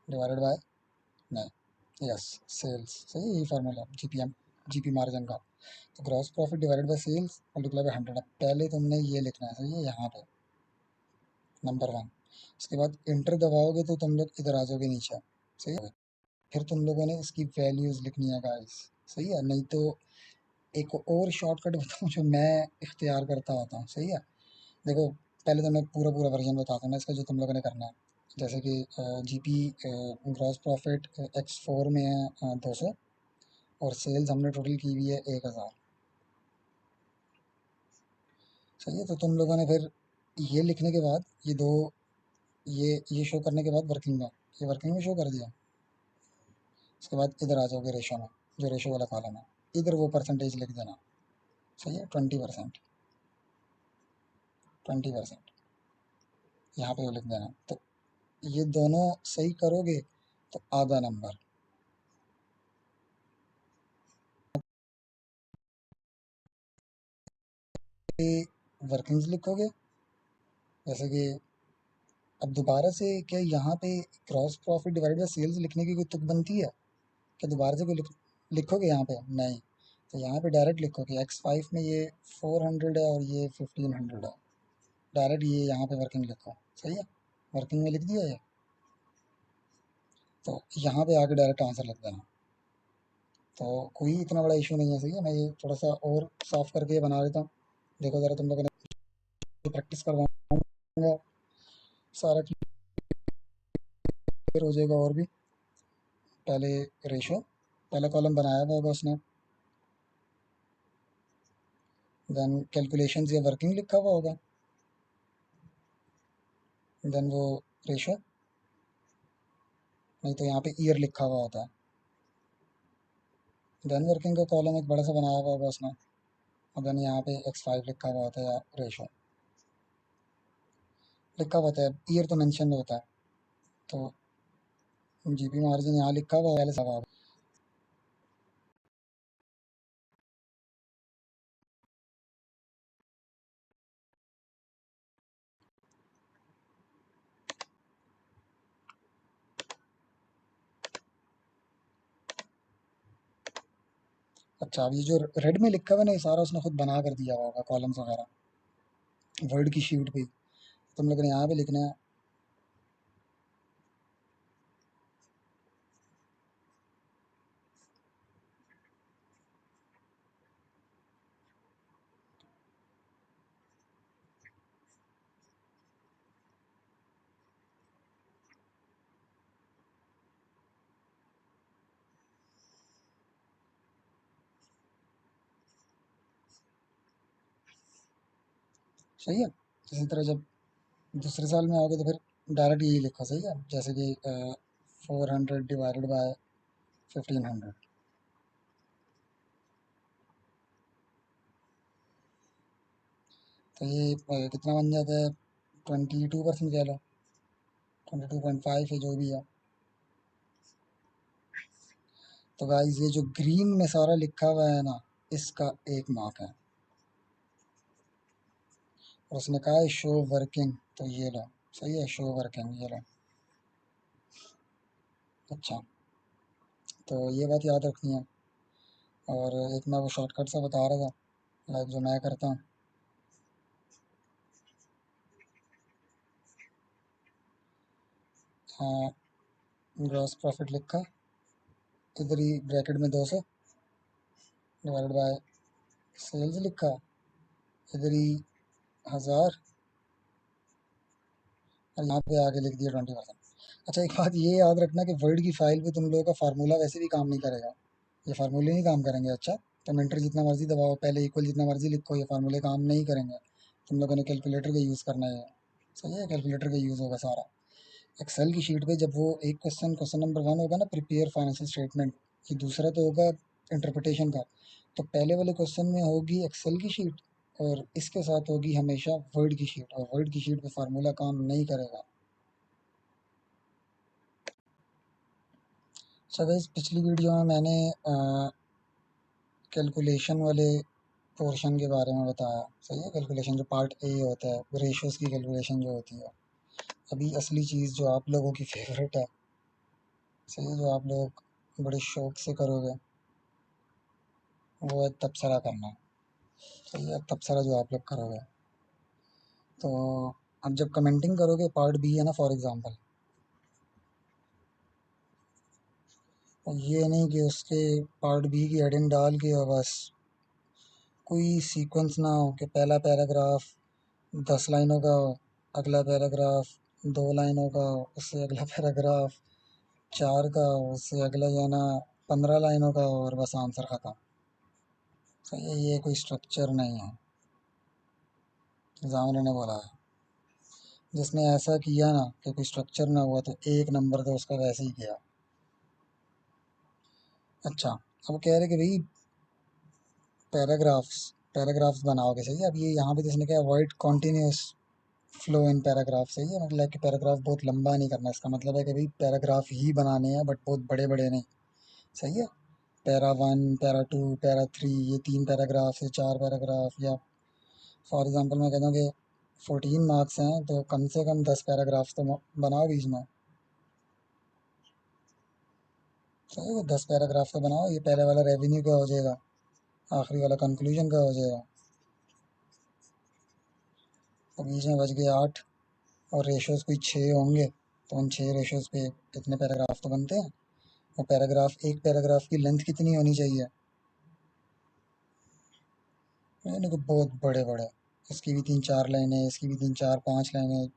डिवाइडेड बाय, नहीं, यस, सेल्स। सही है, यही फार्मूला जीपीएम, जीपी मार्जिन का। तो gross profit divided by sales multiply by 100। अब पहले तुमने ये लिखना है, सही है, यहाँ पे नंबर 1। उसके बाद इंटर दबाओगे तो तुम लोग इधर आ जाओगे नीचे, सही है। फिर तुम लोगों ने इसकी वैल्यूज़ लिखनी है गाइस, सही है। नहीं तो एक और शॉर्टकट बताऊँ जो मैं इख्तियार करता होता हूँ, सही है। देखो, पहले तो मैं पूरा पूरा वर्जन बताता हूँ ना इसका, जो तुम लोगों ने करना है। जैसे कि जीपी ग्रॉस प्रॉफिट x4 में है 200, और सेल्स हमने टोटल की हुई है 1000। सही है। तो तुम लोगों ने फिर ये लिखने के बाद ये दो, ये शो करने के बाद वर्किंग में, ये वर्किंग में शो कर दिया। उसके बाद इधर आ जाओगे रेशो में, जो रेशो वाला कॉलम है, इधर वो परसेंटेज लिख देना। सही है, 20%, 20% यहाँ पे वो लिख देना। तो ये दोनों सही करोगे तो आधा नंबर, पे वर्किंग्स लिखोगे, जैसे कि अब दोबारा से क्या यहाँ पे cross profit divide by sales लिखने की कोई तुक बनती है? क्या दोबारा से कोई लिखोगे यहाँ पे? नहीं। तो यहाँ पे डायरेक्ट लिखोगे X5 में ये 400 है और ये 1500 है, डायरेक्ट ये यहाँ पे वर्किंग लिखो। सही है, वर्किंग में लिख दिया ये, तो यहाँ पे आके डायरेक्ट आंसर लिख देना। तो कोई इतना बड़ा इशू नहीं है। सही है, मैं ये थोड़ा सा और साफ करके बना देता हूँ। देखो ज़रा, तुम लोगों ने प्रैक्टिस करवाऊंगा, सारा क्लियर हो जाएगा। और भी पहले रेशो, पहला कॉलम बनाया हुआ होगा उसने, देन कैलकुलेशंस या वर्किंग लिखा हुआ होगा, देन वो रेशो, नहीं तो यहाँ पे ईयर लिखा हुआ होता है। देन वर्किंग का कॉलम एक बड़ा सा बनाया हुआ होगा उसने, और देन यहाँ पे X5 लिखा हुआ होता है या रेशो लिखा हुआ होता है। ईयर तो मेंशन होता है, तो जीपी मार्जिन यहाँ लिखा हुआ है पहले। अच्छा, अब ये जो रेड में लिखा हुआ है ना, ये सारा उसने खुद बना कर दिया हुआ होगा कॉलम्स वगैरह वर्ड की शीट पे। तुम लोगों ने यहाँ पे लिखना है। सही है, इसी तरह जब दूसरे साल में आओगे तो फिर डायरेक्ट यही लिखो। सही है, जैसे कि 400 डिवाइडेड बाय 1500, तो ये कितना बन जाता है? 22% कह लो, 22.5 है जो भी है। तो गाइस ये जो ग्रीन में सारा लिखा हुआ है ना, इसका 1 मार्क है। और उसने कहा है शो वर्किंग, तो ये लो। सही है, शो वर्किंग ये लो। अच्छा, तो ये बात याद रखनी है। और एक मैं वो शॉर्टकट सा बता रहा था, लाइक जो मैं करता हूँ। हाँ, ग्रॉस प्रॉफिट लिखा, इधर ही ब्रैकेट में 200 डिवाइडेड बाय सेल्स लिखा, इधर ही 1000, और यहाँ पे आके लिख दिया 20%। अच्छा, एक बात ये याद रखना कि वर्ड की फाइल पे तुम लोगों का फार्मूला वैसे भी काम नहीं करेगा, ये फार्मूले नहीं काम करेंगे। अच्छा, तुम एंटर जितना मर्जी दबाओ, पहले इक्वल जितना मर्जी लिखो, ये फार्मूले काम नहीं करेंगे। तुम लोगों ने कैलकुलेटर का यूज़ करना है। सही है, कैलकुलेटर का यूज़ होगा सारा। एक्सेल की शीट पे जब वो एक क्वेश्चन, क्वेश्चन नंबर 1 होगा ना, प्रिपेयर फाइनेंशियल स्टेटमेंट, ये दूसरा तो होगा इंटरप्रिटेशन का। तो पहले वाले क्वेश्चन में होगी एक्सेल की शीट, और इसके साथ होगी हमेशा वर्ड की शीट, और वर्ड की शीट पे फार्मूला काम नहीं करेगा। अच्छा गाइस, पिछली वीडियो में मैंने कैलकुलेशन वाले पोर्शन के बारे में बताया। सही है, कैलकुलेशन जो पार्ट ए होता है, रेशियोज की कैलकुलेशन जो होती है। अभी असली चीज़ जो आप लोगों की फेवरेट है, सही है, जो आप लोग बड़े शौक से करोगे, वो है तबसरा करना। सही है, तबसरा जो आप लोग करोगे, तो अब जब कमेंटिंग करोगे, पार्ट बी है ना फॉर एग्जांपल, ये नहीं कि उसके पार्ट बी की हेडिंग डाल के और बस कोई सीक्वेंस ना हो कि पहला पैराग्राफ 10 लाइनों का हो, अगला पैराग्राफ 2 लाइनों का हो, उससे अगला पैराग्राफ 4 का हो, उससे अगला जो है ना 15 लाइनों का हो, और बस आंसर ख़त्म। सही है, ये कोई स्ट्रक्चर नहीं है, एग्जामिनर ने बोला है। जिसने ऐसा किया ना कि कोई स्ट्रक्चर ना हुआ, तो 1 नंबर तो उसका वैसे ही गया। अच्छा, अब कह रहे कि भाई पैराग्राफ्स, पैराग्राफ्स बनाओगे। सही है, अब ये यहाँ पे तो इसने क्या, avoid continuous flow in paragraph. सही है, मतलब कि पैराग्राफ बहुत लंबा नहीं करना, इसका मतलब है कि भाई पैराग्राफ ही बनाने हैं, बट बहुत बड़े बड़े नहीं। सही है, पैरा 1, पैरा 2, पैरा 3, ये 3 पैराग्राफ या 4 पैराग्राफ, या फॉर एग्जांपल मैं कहता हूँ कि 14 मार्क्स हैं तो कम से कम 10 पैराग्राफ्स तो बनाओ बीच में। सही है, 10 पैराग्राफ तो बनाओ। ये पहले वाला रेवेन्यू का हो जाएगा, आखिरी वाला कंक्लूजन का हो जाएगा, तो बीच में बच गए 8। और रेशोज़ कोई 6 होंगे, तो उन 6 रेशोज़ पे कितने पैराग्राफ तो बनते हैं। और पैराग्राफ, एक पैराग्राफ की लेंथ कितनी होनी चाहिए, यानी कि बहुत बड़े बड़े। इसकी भी 3-4 लाइनें, इसकी भी 3-4-5 लाइनें।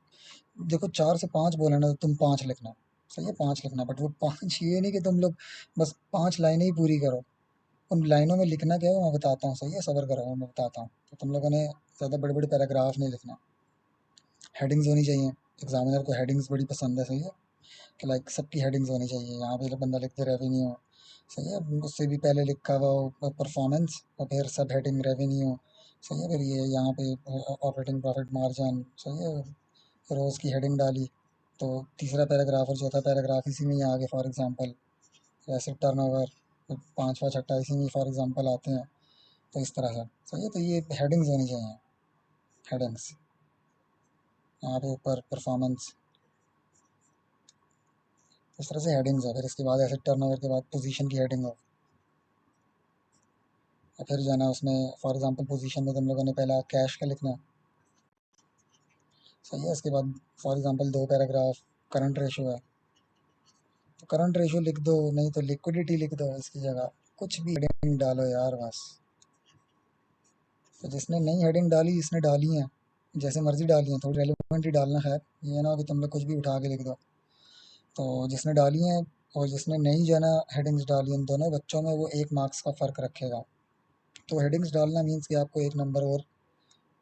देखो 4 से 5 बोले ना तो तुम 5 लिखना। सही है, 5 लिखना, बट वो 5 ये नहीं कि तुम लोग बस 5 लाइनें ही पूरी करो। उन लाइनों में लिखना क्या है वो मैं बताता हूँ। सही है, सब्र करो, मैं बताता हूँ। तो तुम लोगों ने ज़्यादा बड़े बड़े पैराग्राफ नहीं लिखना। हेडिंग्स होनी चाहिए। एग्जामिनर को हेडिंग्स बड़ी पसंद है। सही है, कि लाइक सबकी हेडिंग्स होनी चाहिए। यहाँ पे जब बंदा लिखते रेवेन्यू, सही है, उससे भी पहले लिखा हुआ हो परफॉर्मेंस, और फिर सब हेडिंग रेवेन्यू। सही है, फिर ये यहाँ पे ऑपरेटिंग प्रॉफिट मार्जिन। सही है, रोज़ की हेडिंग डाली, तो तीसरा पैराग्राफ और चौथा पैराग्राफ इसी में ही आ गए। फॉर एग्जांपल एसेट टर्नओवर, पाँचवा छठा इसी में फॉर एग्जांपल आते हैं। तो इस तरह से सही है, तो ये हेडिंग्स होनी चाहिए। हेडिंग्स यहाँ पे ऊपर परफॉर्मेंस, इस तरह से हेडिंग्स है। फिर इसके बाद एसेट टर्नओवर के बाद पोजीशन की हेडिंग हो, और फिर जो है ना उसमें फॉर एग्जांपल पोजीशन में तुम लोगों ने पहला कैश का लिखना है। सही है, इसके बाद for example 2 paragraph current ratio है, तो करंट रेशो लिख दो, नहीं तो लिक्विडिटी लिख दो इसकी जगह। कुछ भी हेडिंग डालो यार बस। तो जिसने नई हेडिंग डाली, जिसने डाली हैं, जैसे मर्जी डाली हैं, थोड़ी रेलिवेंट ही डालना है। ये ना कि तुम लोग कुछ भी उठा के लिख दो। तो जिसने डाली हैं और जिसने नई जो है ना हेडिंग्स डाली हैं, दोनों बच्चों में वो 1 मार्क्स का फ़र्क रखेगा। तो हेडिंग्स डालना मीन्स कि आपको 1 नंबर और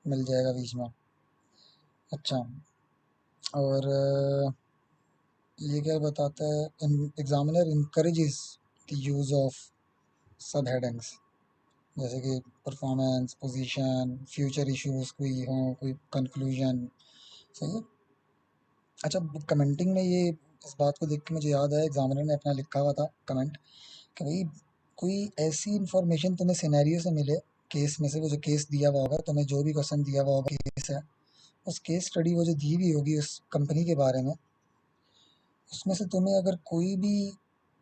मिल जाएगा बीच में। अच्छा, और ये क्या बताता है, examiner encourages the use of सब हेडिंग्स, जैसे कि परफॉर्मेंस, पोजीशन, फ्यूचर इश्यूज कोई हो, कोई कंक्लूजन। सही है। अच्छा, कमेंटिंग में ये, इस बात को देख के मुझे याद आया, एग्जामिनर ने अपना लिखा हुआ था कमेंट कि भाई कोई ऐसी इंफॉर्मेशन तुम्हें सिनेरियो से मिले, केस में से, वो जो केस दिया हुआ होगा तुम्हें, जो भी क्वेश्चन दिया हुआ होगा केस है, उस केस स्टडी वो जो दी हुई होगी उस कंपनी के बारे में, उसमें से तुम्हें अगर कोई भी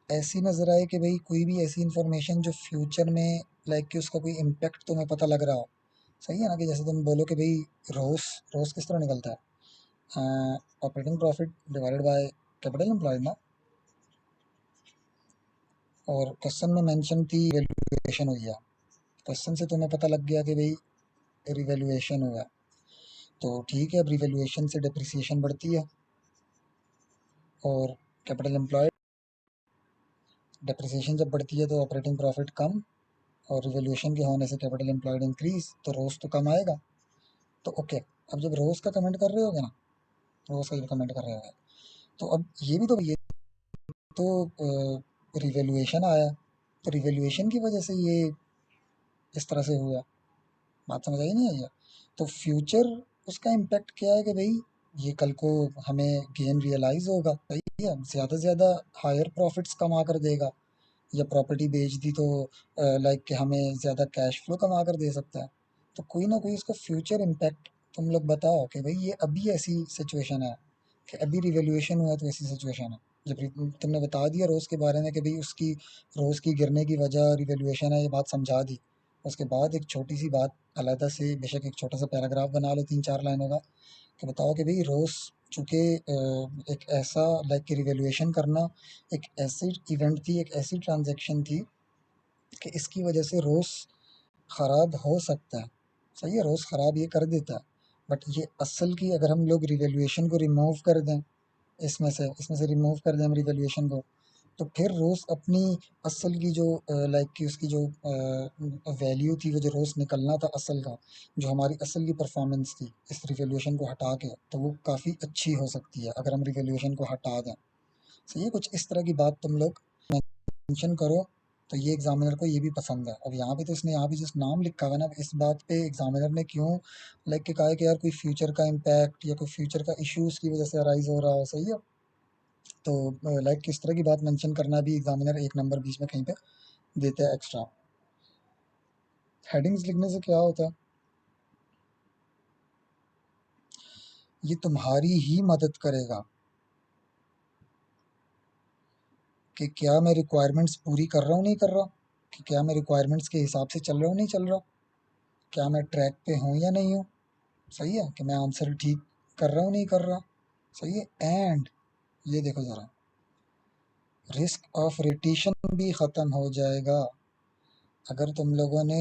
ऐसी नज़र आए कि भाई कोई भी ऐसी इंफॉर्मेशन जो फ्यूचर में, लाइक कि उसका कोई इम्पेक्ट तुम्हें पता लग रहा हो। सही है ना, कि जैसे तुम बोलो कि भाई रोस रोस किस तरह निकलता है, operating profit divided by capital employed ना। और क्वेश्चन में मेंशन थी रिवैल्यूएशन हुई है, क्वेश्चन से तुम्हें पता लग गया कि भाई रिवैल्यूएशन हुआ है। तो ठीक है, अब रिवैल्यूएशन से डिप्रिसिएशन बढ़ती है, और कैपिटल एम्प्लॉयड, डिप्रिसिएशन जब बढ़ती है तो ऑपरेटिंग प्रॉफिट कम, और रिवैल्यूएशन के होने से कैपिटल एम्प्लॉयड इंक्रीज, तो रोज तो कम आएगा। तो ओके, अब जब रोज का कमेंट कर रहे होगे ना, रोज का जब कमेंट कर रहे होगे, तो अब ये भी तो, ये तो रिवैल्यूएशन आया, तो रिवैल्यूएशन की वजह से ये इस तरह से हुआ। बात समझ आई नहीं आई है। तो फ्यूचर उसका इम्पैक्ट क्या है कि भाई ये कल को हमें गेन रियलाइज होगा। सही है, ज़्यादा से ज़्यादा हायर प्रॉफिट्स कमा कर देगा, या प्रॉपर्टी बेच दी तो लाइक कि हमें ज़्यादा कैश फ्लो कमा कर दे सकता है। तो कोई ना कोई इसका फ्यूचर इम्पैक्ट तुम लोग बताओ कि भाई ये अभी ऐसी सिचुएशन है, कि अभी रिवैल्यूएशन हुआ है तो ऐसी सिचुएशन है। जब तुमने बता दिया रोज़ के बारे में कि भाई उसकी रोज़ की गिरने की वजह रिवैल्यूएशन है, ये बात समझा दी, उसके बाद एक छोटी सी बात अलहदा से, बेशक एक छोटा सा पैराग्राफ बना लो 3-4 लाइनों का, कि बताओ कि भाई रोज़ चूँकि एक ऐसा, लाइक कि रिवैल्यूएशन करना एक ऐसी इवेंट थी, एक ऐसी ट्रांजैक्शन थी कि इसकी वजह से रोज़ ख़राब हो सकता है। सही है, रोज़ ख़राब ये कर देता है, बट ये असल की अगर हम लोग रिवैल्यूएशन को रिमूव कर दें, इसमें से रिमूव कर दें हम रिवैल्यूएशन को, तो फिर रोज़ अपनी असल की जो लाइक कि उसकी जो वैल्यू थी, वो जो रोज़ निकलना था असल का, जो हमारी असल की परफॉर्मेंस थी इस रिवैल्यूएशन को हटा के, तो वो काफ़ी अच्छी हो सकती है अगर हम रिवैल्यूएशन को हटा दें। सही है, कुछ इस तरह की बात तुम लोग मेंशन करो, तो ये एग्जामिनर को ये भी पसंद है। अब यहाँ पे तो इसने यहाँ पे जिस नाम लिखा हुआ है ना, इस बात पे एग्जामिनर ने क्यों लाइक के कहा है कि यार कोई फ्यूचर का इम्पैक्ट या कोई फ्यूचर का इश्यूज की वजह से अराइज हो रहा हो। सही है, तो लाइक किस तरह की बात मेंशन करना भी एग्जामिनर 1 नंबर बीच में कहीं पे देता है एक्स्ट्रा। हेडिंग्स लिखने से क्या होता है, ये तुम्हारी ही मदद करेगा कि क्या मैं रिक्वायरमेंट्स पूरी कर रहा हूँ नहीं कर रहा, कि क्या मैं रिक्वायरमेंट्स के हिसाब से चल रहा हूँ नहीं चल रहा, क्या मैं ट्रैक पे हूँ या नहीं हूँ, सही है, कि मैं आंसर ठीक कर रहा हूँ नहीं कर रहा, सही है। एंड ये देखो ज़रा, रिस्क ऑफ रिपीटिशन भी ख़त्म हो जाएगा। अगर तुम लोगों ने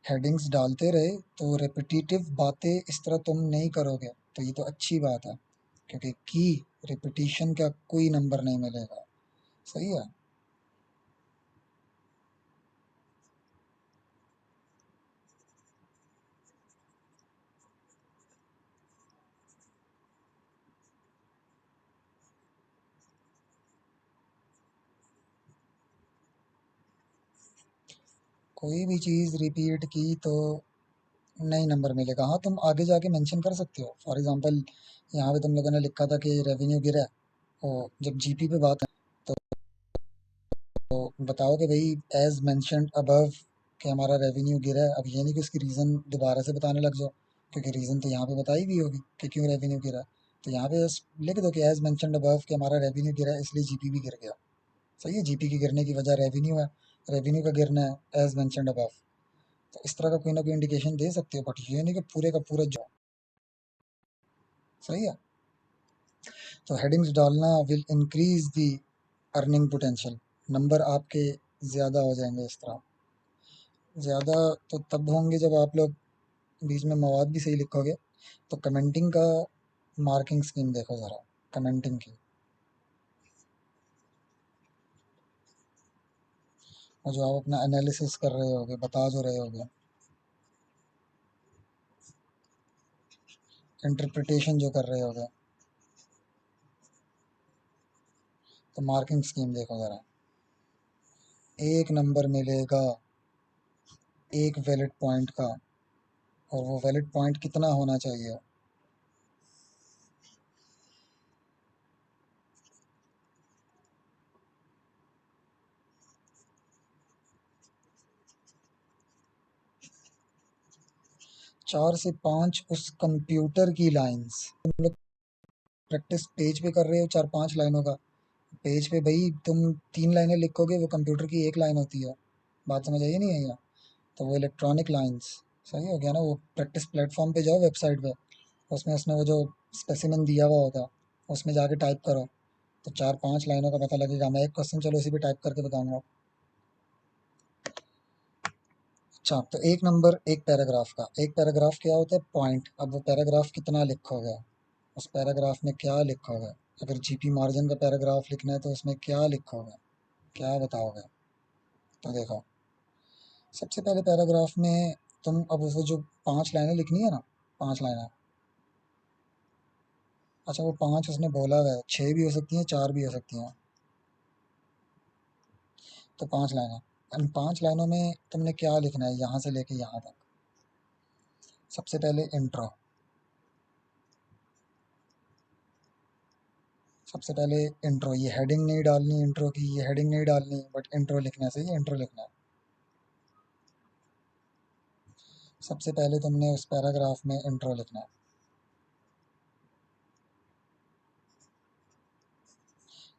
हेडिंग्स डालते रहे तो रिपीटिटिव बातें इस तरह तुम नहीं करोगे, तो ये तो अच्छी बात है, क्योंकि की रिपीटिशन का कोई नंबर नहीं मिलेगा, सही है। कोई भी चीज़ रिपीट की तो नहीं नंबर मिलेगा। हाँ, तुम आगे जाके मेंशन कर सकते हो, फॉर एग्जांपल यहाँ पे तुम लोगों ने लिखा था कि रेवेन्यू गिरा है, तो जब जीपी पे बात है तो बताओ कि भाई एज मेंशन्ड अबव कि हमारा रेवेन्यू गिरा है। अब ये नहीं कि उसकी रीज़न दोबारा से बताने लग जाओ, क्योंकि रीज़न तो यहाँ पे बताई भी होगी कि क्यों रेवेन्यू गिरा है। तो यहाँ पे बस लिख दो कि एज मेंशन्ड अबव कि हमारा रेवेन्यू गिरा है इसलिए जीपी भी गिर गया, सही है। जीपी की गिरने की वजह रेवेन्यू है, रेवेन्यू का गिरना है एज मेंशन्ड अबव। तो इस तरह का कोई ना कोई इंडिकेशन दे सकते हो, बट ये नहीं कि पूरे का पूरा जो, सही है। तो हेडिंग्स डालना will increase the earning potential, number आपके ज़्यादा हो जाएंगे इस तरह। ज़्यादा तो तब होंगे जब आप लोग बीच में मवाद भी सही लिखोगे। तो कमेंटिंग का मार्किंग स्कीम देखो ज़रा, कमेंटिंग की, और जो आप अपना एनालिसिस कर रहे होगे, बता जो रहे होगे, इंटरप्रिटेशन जो कर रहे होगे, तो मार्किंग स्कीम देखो ज़रा। एक नंबर मिलेगा एक वैलिड पॉइंट का, और वो वैलिड पॉइंट कितना होना चाहिए। 4 से 5 उस कंप्यूटर की लाइंस, तुम लोग प्रैक्टिस पेज पे कर रहे हो 4-5 लाइनों का, पेज पे भाई तुम 3 लाइनें लिखोगे, वो कंप्यूटर की एक लाइन होती है। बात समझ आई नहीं आई है? तो वो इलेक्ट्रॉनिक लाइंस, सही हो गया ना। वो प्रैक्टिस प्लेटफॉर्म पे जाओ, वेबसाइट पे, उसमें उसने वो जो स्पेसिमेन दिया हुआ होता है, उसमें जाके टाइप करो, तो 4-5 लाइनों का पता लगेगा। मैं एक क्वेश्चन चलो इसी पे टाइप करके बताऊंगा। अच्छा, तो एक नंबर एक पैराग्राफ का, एक पैराग्राफ क्या होता है, पॉइंट। अब वो पैराग्राफ कितना लिखोगे, उस पैराग्राफ में क्या लिखोगे। अगर जीपी मार्जिन का पैराग्राफ लिखना है तो उसमें क्या लिखोगे, क्या बताओगे। तो देखो, सबसे पहले पैराग्राफ में तुम अब वो जो 5 लाइनें लिखनी है ना, 5 लाइनें, अच्छा वो 5 उसने बोला हुआ है, 6 भी हो सकती हैं, 4 भी हो सकती हैं, तो 5 लाइनें। इन 5 लाइनों में तुमने क्या लिखना है यहाँ से लेके यहाँ तक। सबसे पहले इंट्रो, सबसे पहले इंट्रो, ये हेडिंग नहीं डालनी इंट्रो की, ये हेडिंग नहीं डालनी, बट इंट्रो लिखना है, सही है, इंट्रो लिखना है। सबसे पहले तुमने उस पैराग्राफ में इंट्रो लिखना है।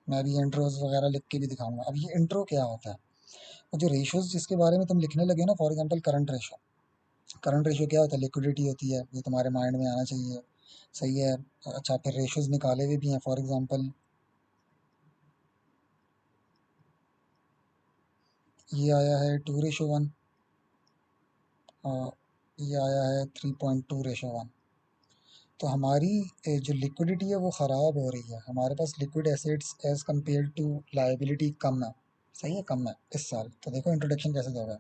मैं अभी इंट्रोज वगैरह लिख के भी दिखाऊंगा। अब ये इंट्रो क्या होता है, और जो रेशोज जिसके बारे में तुम लिखने लगे ना, for example current ratio, current ratio क्या होता है, लिक्विडिटी होती है, ये तुम्हारे माइंड में आना चाहिए, सही है। अच्छा, फिर रेशोज निकाले हुए भी हैं, फॉर एग्जांपल ये आया है 2:1, और ये आया है 3.2:1। तो हमारी जो लिक्विडिटी है वो ख़राब हो रही है, हमारे पास liquid assets as compare to liability कम है, सही है, कम है इस साल। तो देखो इंट्रोडक्शन कैसे दोगे।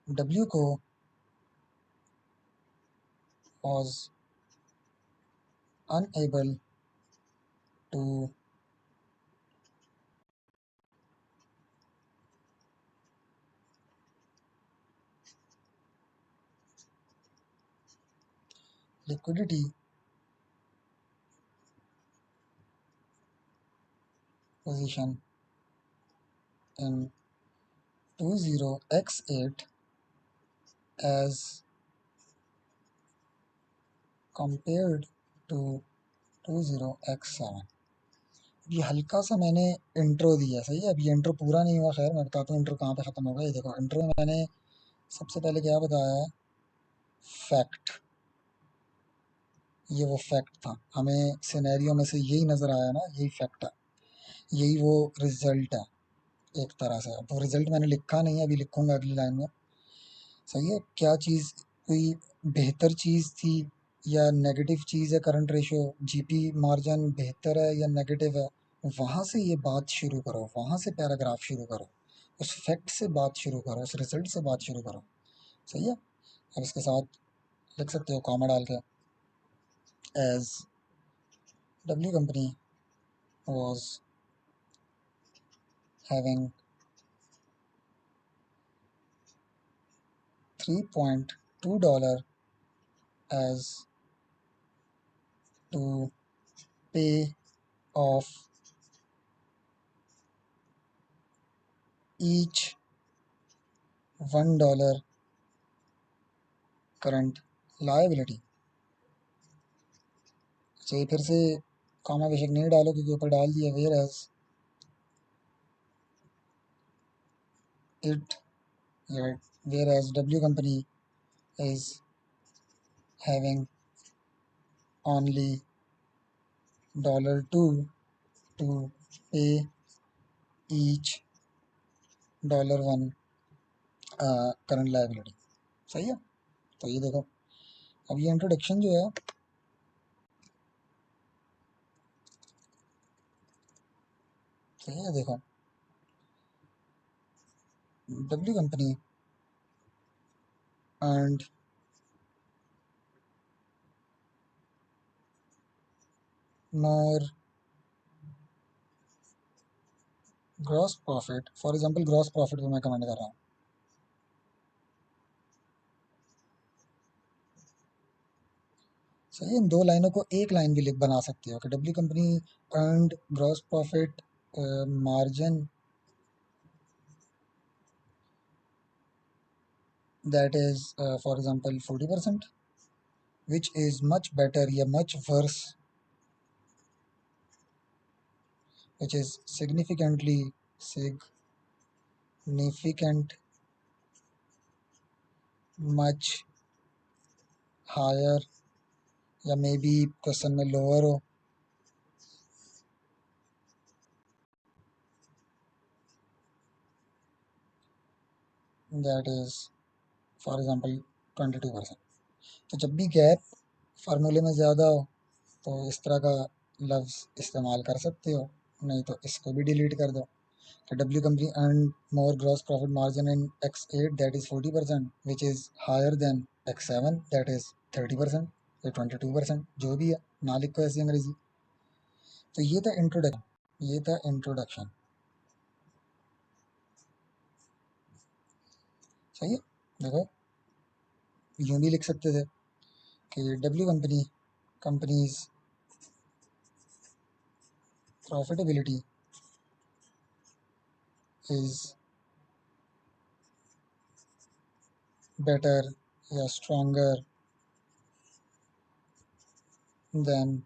डब्ल्यू को was unable to liquidity position in 20x8 as compared to 20x7। ये हल्का सा मैंने इंट्रो दिया, सही है। अब ये इंट्रो पूरा नहीं हुआ, खैर मैं बताता हूँ इंट्रो कहाँ पे ख़त्म होगा। ये देखो, इंट्रो में मैंने सबसे पहले क्या बताया है, फैक्ट। ये वो फैक्ट था, हमें सिनेरियो में से यही नज़र आया ना, यही फैक्ट है, यही वो रिजल्ट है एक तरह से। अब वो रिजल्ट मैंने लिखा नहीं है, अभी लिखूंगा अगली लाइन में, सही है। क्या चीज़ कोई बेहतर चीज़ थी या नेगेटिव चीज़ है, करंट रेशो, जीपी मार्जिन बेहतर है या नेगेटिव है, वहाँ से ये बात शुरू करो, वहाँ से पैराग्राफ शुरू करो, उस फैक्ट से बात शुरू करो, उस रिजल्ट से बात शुरू करो, सही है। अब इसके साथ लिख सकते हो कॉमा डाल के, as W company was having $3.2 as to pay off each $1 current liability। चाहिए फिर से कॉमा बेशक नहीं डालो क्योंकि ऊपर डाल दिया, whereas it, whereas W company is having only $2 to pay each $1 current liability, सही है। तो ये देखो, अब ये इंट्रोडक्शन जो है, सही है, देखो, W company earned more gross profit, for example gross profit को मैं कमेंट कर रहा हूँ, सही है। इन दो लाइनों को एक लाइन भी लिख बना सकते हो कि W company earned gross profit margin that is for example 40%, which is much better या much worse, which is significant much higher, या मे बी क्वेश्चन में लोअर हो, दैट इज फॉर एग्जांपल 22%। तो जब भी गैप फार्मूले में ज़्यादा हो तो इस तरह का लफ्ज़ इस्तेमाल कर सकते हो, नहीं तो इसको भी डिलीट कर दो। The W company earned more gross profit margin in X8, that is 40%, which is higher than X7, that is 30% या 22%, जो भी है, ना लिखो ऐसी अंग्रेजी। तो ये था इंट्रोडक्शन, ये था इंट्रोडक्शन, सही है। देखो, यूँ भी लिख सकते थे कि W company companies profitability is better या stronger than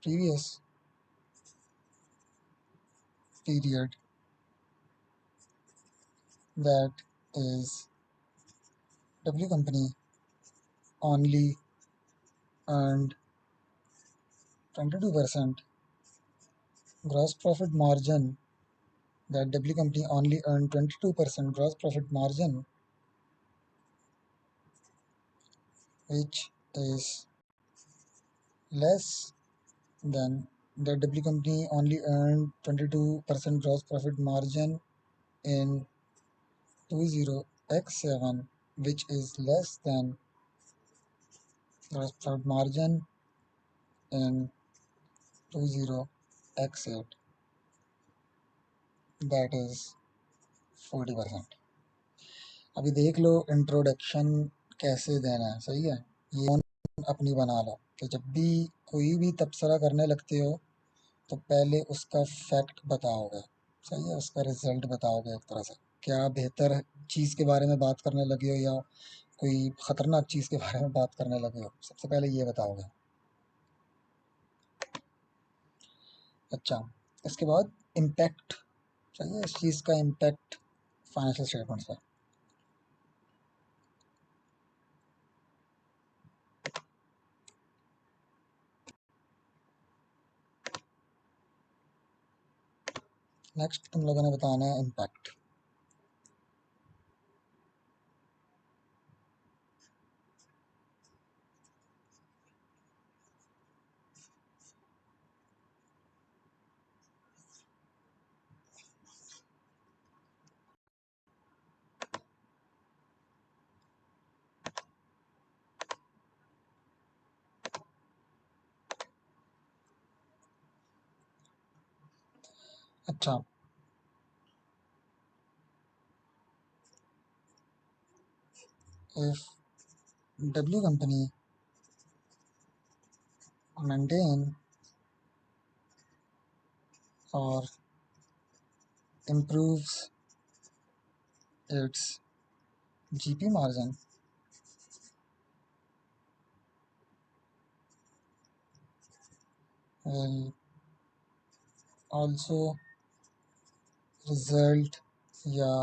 previous period, that is W company only earned 22% gross profit margin, that W company only earned 22% gross profit margin, which is less than that W company only earned 22% gross profit margin in 20x7, which is less than gross profit margin in 20x8, that is 40%। अभी देख लो introduction कैसे देना है, सही है। ये अपनी बना लो कि जब भी कोई भी तबसरा करने लगते हो तो पहले उसका फैक्ट बताओगे, सही है, उसका रिजल्ट बताओगे, एक तरह से क्या बेहतर चीज़ के बारे में बात करने लगे हो या कोई खतरनाक चीज़ के बारे में बात करने लगे हो, सबसे पहले ये बताओगे। अच्छा, इसके बाद इम्पैक्ट, चाहिए इस चीज़ का इम्पैक्ट फाइनेंशियल स्टेटमेंट्स पर। नेक्स्ट तुम लोगों ने बताना है इम्पैक्ट। अच्छा, if W company maintain or improves its GP margin, will also result या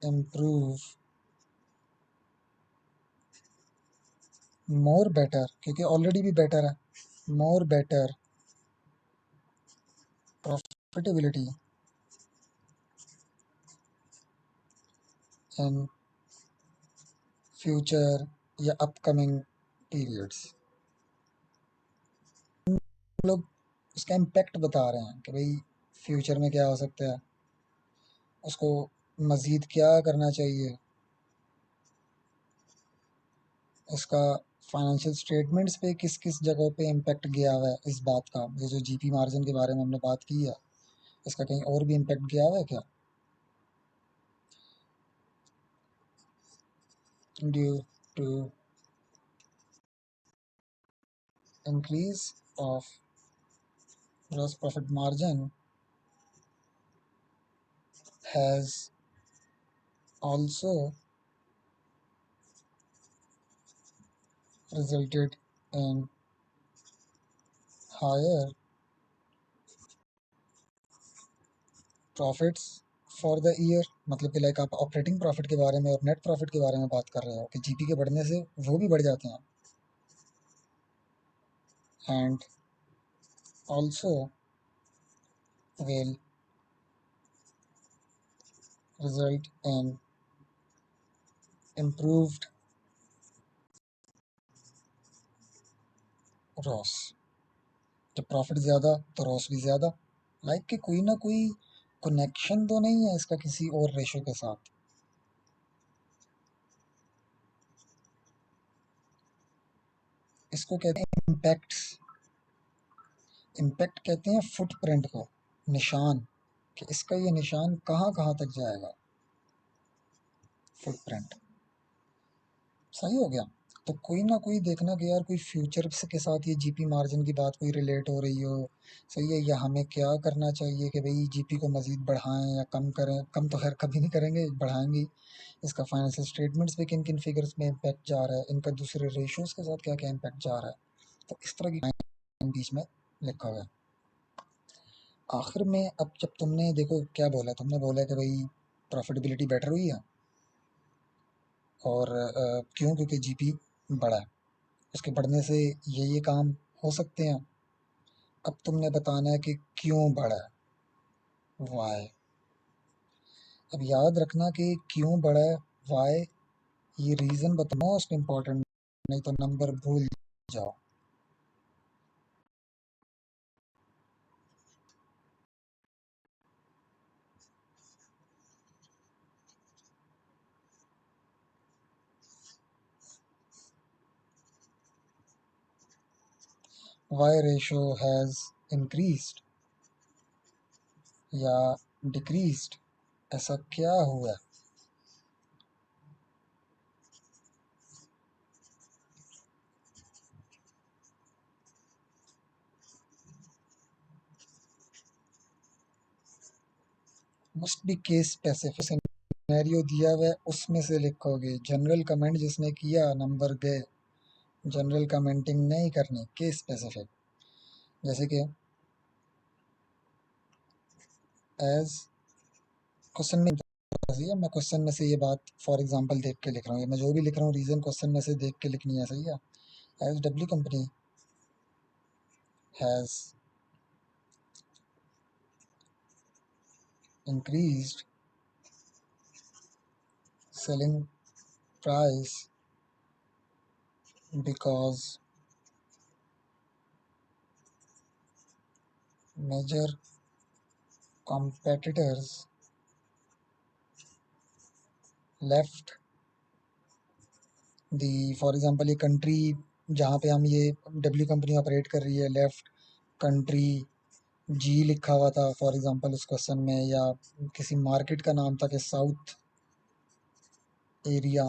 improve more better, क्योंकि ऑलरेडी भी बेटर है, more better profitability in future या upcoming periods। हम लोग उसका इम्पैक्ट बता रहे हैं कि भाई फ्यूचर में क्या हो सकता है, उसको मज़ीद क्या करना चाहिए, इसका फाइनेंशियल स्टेटमेंट्स पे किस किस जगहों पे इम्पैक्ट गया हुआ है इस बात का। ये जो जीपी मार्जिन के बारे में हमने बात की है, इसका कहीं और भी इम्पैक्ट गया हुआ है क्या? Due to increase of gross profit margin has also resulted in higher profits for the year. मतलब कि लाइक आप ऑपरेटिंग प्रॉफिट के बारे में और नेट प्रॉफिट के बारे में बात कर रहे हो कि जीपी के बढ़ने से वो भी बढ़ जाते हैं। And also will result in improved Ross. जब प्रॉफिट ज़्यादा तो रॉस भी ज़्यादा। लाइक कि कोई ना कोई कनेक्शन तो नहीं है इसका किसी और रेशो के साथ। इसको कहते हैं इम्पैक्ट्स। इम्पैक्ट कहते हैं फुटप्रिंट को, निशान, कि इसका ये निशान कहाँ कहाँ तक जाएगा। फुटप्रिंट सही हो गया। तो कोई ना कोई देखना कि यार कोई फ्यूचर के साथ ये जीपी मार्जिन की बात कोई रिलेट हो रही हो, सही है, या हमें क्या करना चाहिए कि भाई जीपी को मज़ीद बढ़ाएं या कम करें। कम तो खैर कभी नहीं करेंगे, बढ़ाएंगे ही। इसका फाइनेंशियल स्टेटमेंट्स पे किन किन फिगर्स में इम्पैक्ट जा रहा है, इनका दूसरे रेशोज के साथ क्या क्या इम्पैक्ट जा रहा है, तो इस तरह की लाइन बीच में लिखा हुआ है। आखिर में अब जब तुमने देखो क्या बोला, तुमने बोला कि भाई प्रॉफिटेबिलिटी बेटर हुई है, और क्यों, क्योंकि जीपी बढ़ा है, उसके बढ़ने से ये काम हो सकते हैं। अब तुमने बताना है कि क्यों बढ़ा है, वाई। अब याद रखना कि क्यों बढ़ा है, वाई, ये रीज़न बताना मोस्ट इम्पॉर्टेंट, नहीं तो नंबर भूल जाओ। वाई रेशो हैज़ इंक्रीज्ड या डिक्रीज्ड, ऐसा क्या हुआ है? Must be case specific, scenario दिया हुआ है उसमें से लिखोगे। जनरल कमेंट जिसने किया नंबर गए। जनरल कमेंटिंग नहीं करनी, केस स्पेसिफिक। जैसे कि एज क्वेश्चन में सही है, मैं क्वेश्चन में से ये बात फॉर एग्जांपल देख के लिख रहा हूँ, ये मैं जो भी लिख रहा हूँ रीजन क्वेश्चन में से देख के लिखनी है, सही है। As W company has increased selling price because major competitors left the, for example ये कंट्री जहाँ पे हम ये डब्ल्यू कंपनी ऑपरेट कर रही है, लेफ्ट कंट्री जी लिखा हुआ था फॉर एग्जांपल उस क्वेश्चन में, या किसी मार्केट का नाम था कि साउथ एरिया,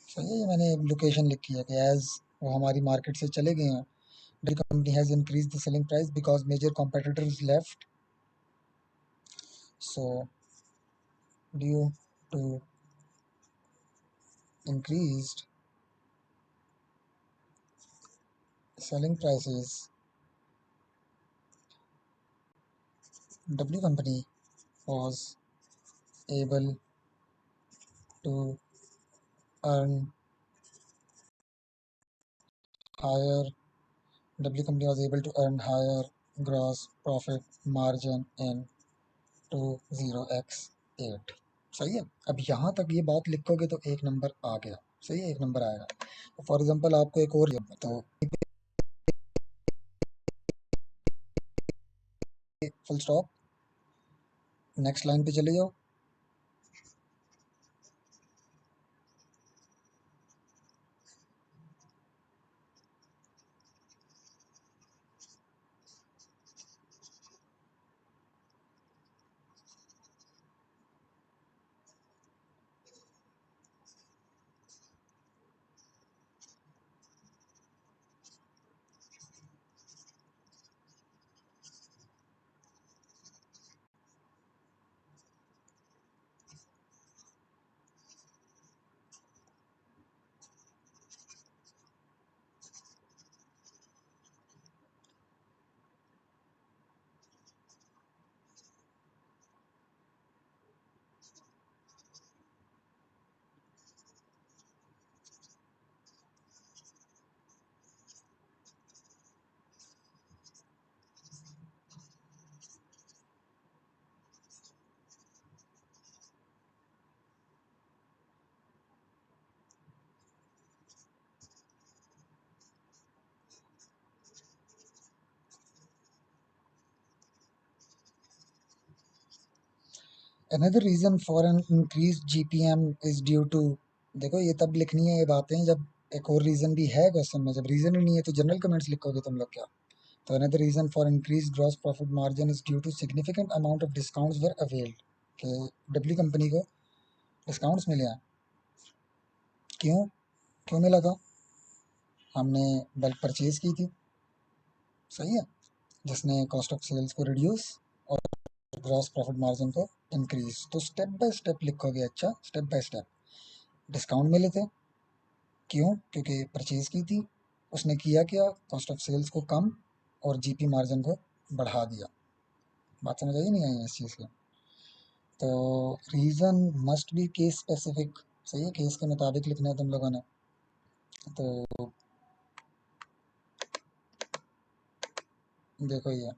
सही है। ये मैंने लोकेशन लिखी है कि एज वो हमारी मार्केट से चले गए हैं। W company has increase the selling price because major competitors left, so due to increased selling prices, W company was able to earn higher W company was able to earn higher gross profit margin in 20x8। सही है। अब यहाँ तक ये बात लिखोगे तो एक नंबर आ गया, सही है, एक नंबर आएगा। फॉर एग्जांपल आपको एक और तो फुल स्टॉप, नेक्स्ट लाइन पे चले जाओ। Another reason for an increased GPM is due to, देखो ये तब लिखनी है ये बातें जब एक और रीजन भी है क्वेश्चन में, जब रीजन ही नहीं है तो जनरल कमेंट्स लिखोगे तुम लोग क्या। तो another reason for increased gross profit margin is due to significant amount of discounts were availed, कि डब्ल्यू कंपनी को डिस्काउंट्स मिले हैं। क्यों, क्यों मिला था, हमने बल्क परचेज की थी, सही है, जिसने कॉस्ट ऑफ सेल्स को रिड्यूस और ग्रॉस प्रॉफिट मार्जिन को इंक्रीज। तो स्टेप बाय स्टेप लिखोगे, अच्छा स्टेप बाय स्टेप। डिस्काउंट मिले थे, क्यों, क्योंकि परचेज की थी, उसने किया क्या, कॉस्ट ऑफ सेल्स को कम और जीपी मार्जिन को बढ़ा दिया। बात समझ आई नहीं आई इस चीज़ की। तो reason must be case specific, सही है, केस के मुताबिक लिखना है तुम लोगों ने। तो देखो ये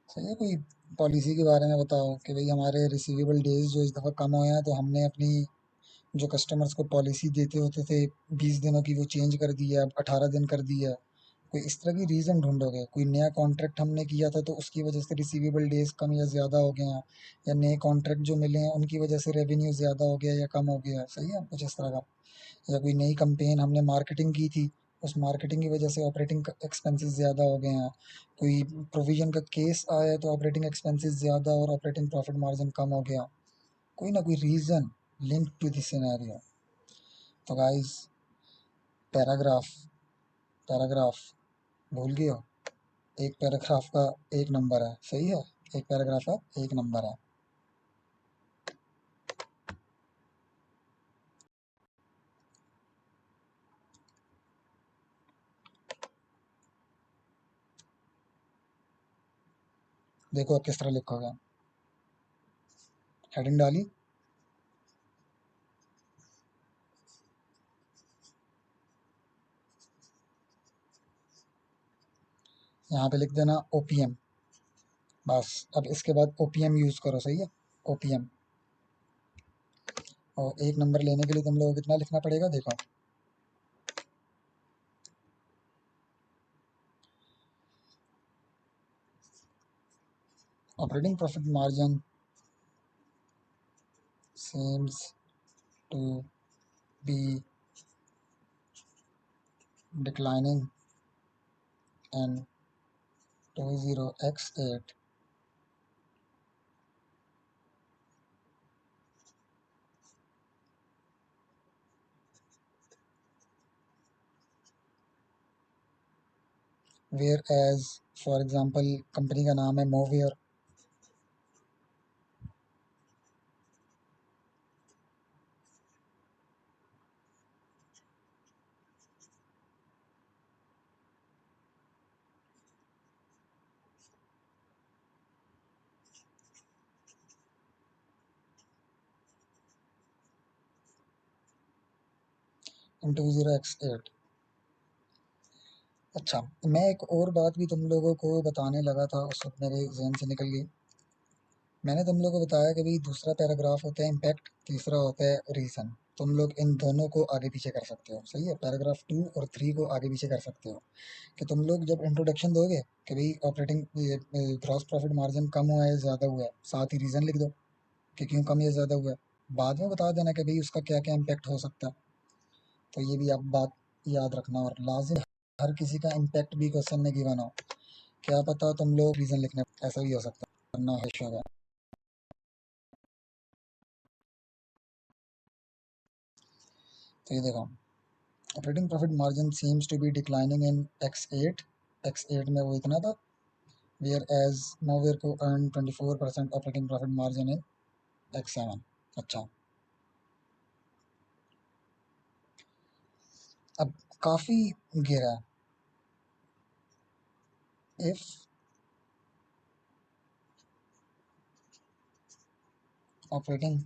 सही है, कोई पॉलिसी के बारे में बताओ कि भाई हमारे रिसीवेबल डेज जो इस दफ़ा कम हुए हैं, तो हमने अपनी जो कस्टमर्स को पॉलिसी देते होते थे 20 दिनों की, वो चेंज कर दी है, अब 18 दिन कर दी है। कोई इस तरह की रीज़न ढूंढोगे। कोई नया कॉन्ट्रैक्ट हमने किया था तो उसकी वजह से रिसीवेबल डेज कम या ज़्यादा हो गए हैं, या नए कॉन्ट्रैक्ट जो मिले हैं उनकी वजह से रेवेन्यू ज़्यादा हो गया या कम हो गया, सही है, कुछ इस तरह का। या कोई नई कैंपेन हमने मार्केटिंग की थी, उस मार्केटिंग की वजह से ऑपरेटिंग एक्सपेंसेस ज़्यादा हो गए हैं। कोई प्रोविजन का केस आया है तो ऑपरेटिंग एक्सपेंसेस ज़्यादा और ऑपरेटिंग प्रॉफिट मार्जिन कम हो गया। कोई ना कोई reason link to this scenario. तो गाइस पैराग्राफ, पैराग्राफ भूल गए हो, एक पैराग्राफ का एक नंबर है, सही है। एक पैराग्राफ का एक नंबर है। देखो अब किस तरह लिखोगे। हेडिंग डाली, यहाँ पे लिख देना ओपीएम। बस अब इसके बाद ओपीएम यूज करो, सही है। ओपीएम। और एक नंबर लेने के लिए तुम लोगों को कितना लिखना पड़ेगा, देखो। Operating profit margin seems to be declining in 20x8, whereas for example company का नाम है मोवियर। इन 20x8। अच्छा, मैं एक और बात भी तुम लोगों को बताने लगा था, उस वक्त मेरे जहन से निकल गई। मैंने तुम लोगों को बताया कि भाई दूसरा पैराग्राफ होता है इम्पैक्ट, तीसरा होता है रीज़न। तुम लोग इन दोनों को आगे पीछे कर सकते हो, सही है। पैराग्राफ 2 और 3 को आगे पीछे कर सकते हो। कि तुम लोग जब इंट्रोडक्शन दोगे कि भाई ऑपरेटिंग ग्रॉस प्रॉफिट मार्जिन कम हुआ है, ज़्यादा हुआ है, साथ ही रीज़न लिख दो कि क्यों कम या ज़्यादा हुआ है। बाद में बता देना कि भाई उसका क्या क्या इम्पैक्ट हो सकता है। तो ये भी आप बात याद रखना। और लाजिम हर किसी का इम्पैक्ट भी क्वेश्चन में गिवन हो। क्या पता तुम लोग रीज़न लिखने, ऐसा भी हो सकता है, वरना हर्ष होगा। तो ये देखो, operating profit margin seems to be declining in X8। X8 में वो इतना था, वेयर एज नोवेयर को earn 24% operating profit margin in X7। अच्छा, अब काफ़ी गिरा है। इफ ऑपरेटिंग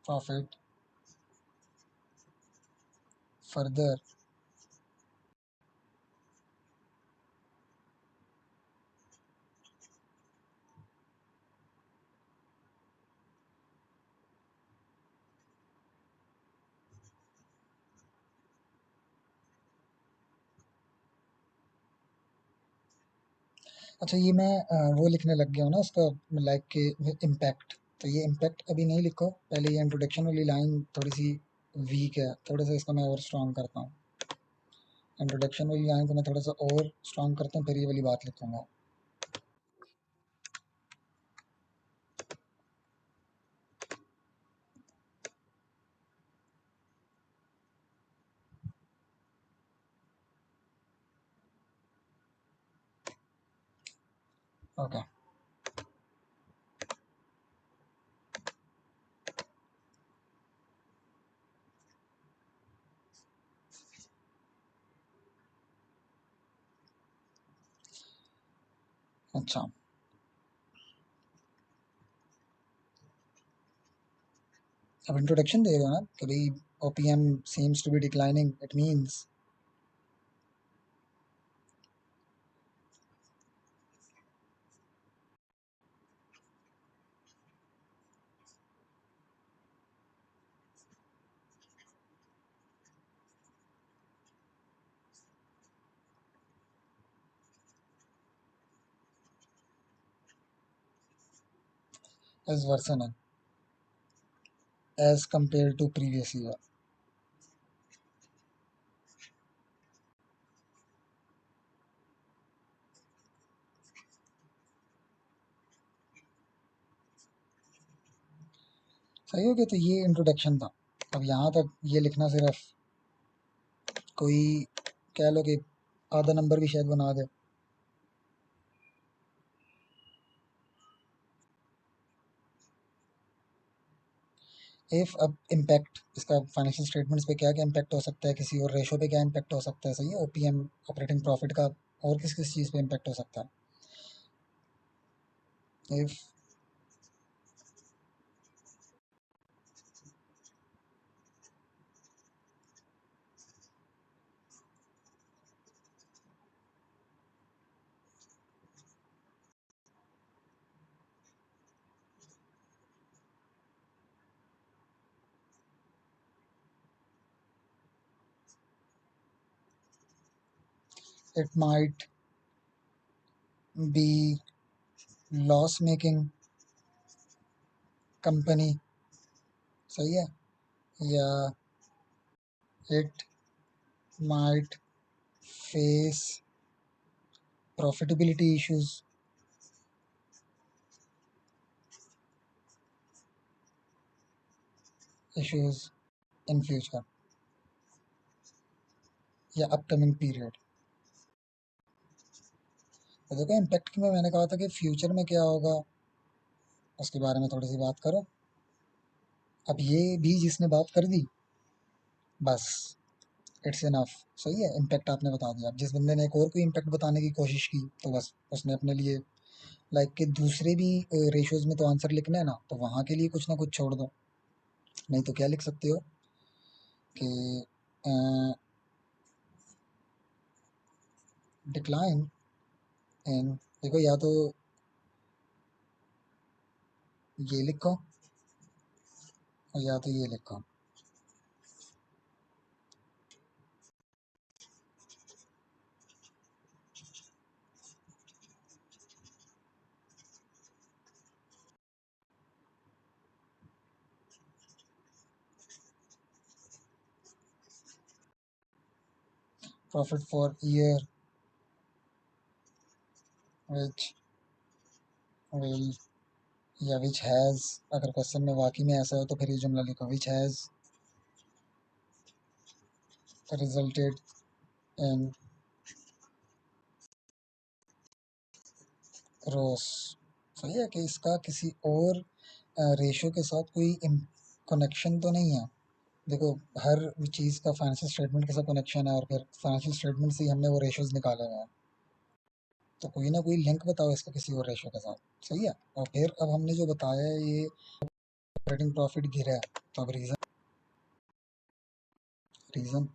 प्रॉफिट फर्दर अच्छा, ये मैं वो लिखने लग गया हूँ ना उसका, लाइक के इम्पैक्ट। तो ये इम्पैक्ट अभी नहीं लिखो, पहले ये इंट्रोडक्शन वाली लाइन थोड़ी सी वीक है, थोड़ा सा इसका मैं और स्ट्रॉन्ग करता हूँ। इंट्रोडक्शन वाली लाइन को मैं थोड़ा सा और स्ट्रॉन्ग करता हूँ, फिर ये वाली बात लिखूंगा। ओके। अच्छा, अब इंट्रोडक्शन दे दो ना कि भाई OPM seems to be declining, it means is worsen as compare to previous year. सही हो गया, तो ये इंट्रोडक्शन था। अब यहाँ तक ये लिखना सिर्फ कोई कह लो कि आधा नंबर भी शायद बना दे। इफ अब इम्पैक्ट इसका फाइनेंशियल स्टेटमेंट्स पे क्या क्या इम्पैक्ट हो सकता है, किसी और रेशो पे क्या इम्पैक्ट हो सकता है, सही है, ओपीएम ऑपरेटिंग प्रॉफिट का, और किस किस चीज़ पे इम्पैक्ट हो सकता है। If it might be loss making company, सही है, या it might face profitability issues in future या अपकमिंग पीरियड। तो देखो इम्पैक्ट की में मैंने कहा था कि फ्यूचर में क्या होगा उसके बारे में थोड़ी सी बात करो। अब ये भी जिसने बात कर दी, बस इट्स इनफ, सही है, इम्पैक्ट आपने बता दिया। अब जिस बंदे ने एक और कोई इम्पैक्ट बताने की कोशिश की तो बस उसने अपने लिए लाइक कि दूसरे भी रेशियोज में तो आंसर लिखना है ना, तो वहाँ के लिए कुछ ना कुछ छोड़ दो। नहीं तो क्या लिख सकते हो कि डिक्लाइन इन, देखो या तो ये लिखो या तो ये लिखो। Profit for year which will, या विच हैज़, अगर क्वेश्चन में वाकई में ऐसा हो तो फिर ये जुमला लिखो, विच हैज़ रिजल्टेड इन रोस, सही है, कि इसका किसी और रेशो के साथ कोई कनेक्शन तो नहीं है। देखो हर चीज़ का फाइनेंशियल स्टेटमेंट के साथ कनेक्शन है, और फिर फाइनेंशियल स्टेटमेंट से ही हमने वो रेशोज निकाले हुए हैं, तो कोई ना कोई लिंक बताओ इसका किसी और रेशो के साथ, सही है। और फिर अब हमने जो बताया है ये ऑपरेटिंग प्रॉफिट गिरा है, तो अब reason, reason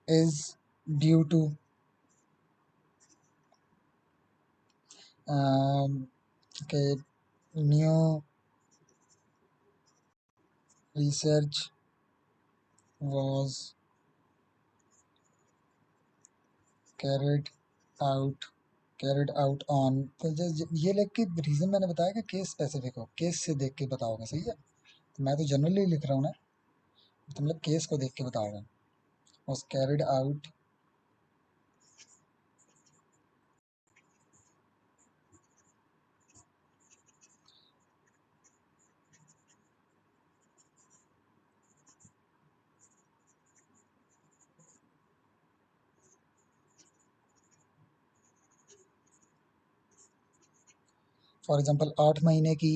is due to के new research was carried out carried out on, तो ये लेख के रीज़न मैंने बताया कि केस स्पेसिफिक हो, केस से देख के बताओगे, सही है। तो मैं तो जनरली लिख रहा हूँ ना, तो मतलब केस को देख के बताओगे। was carried out for example 8 महीने की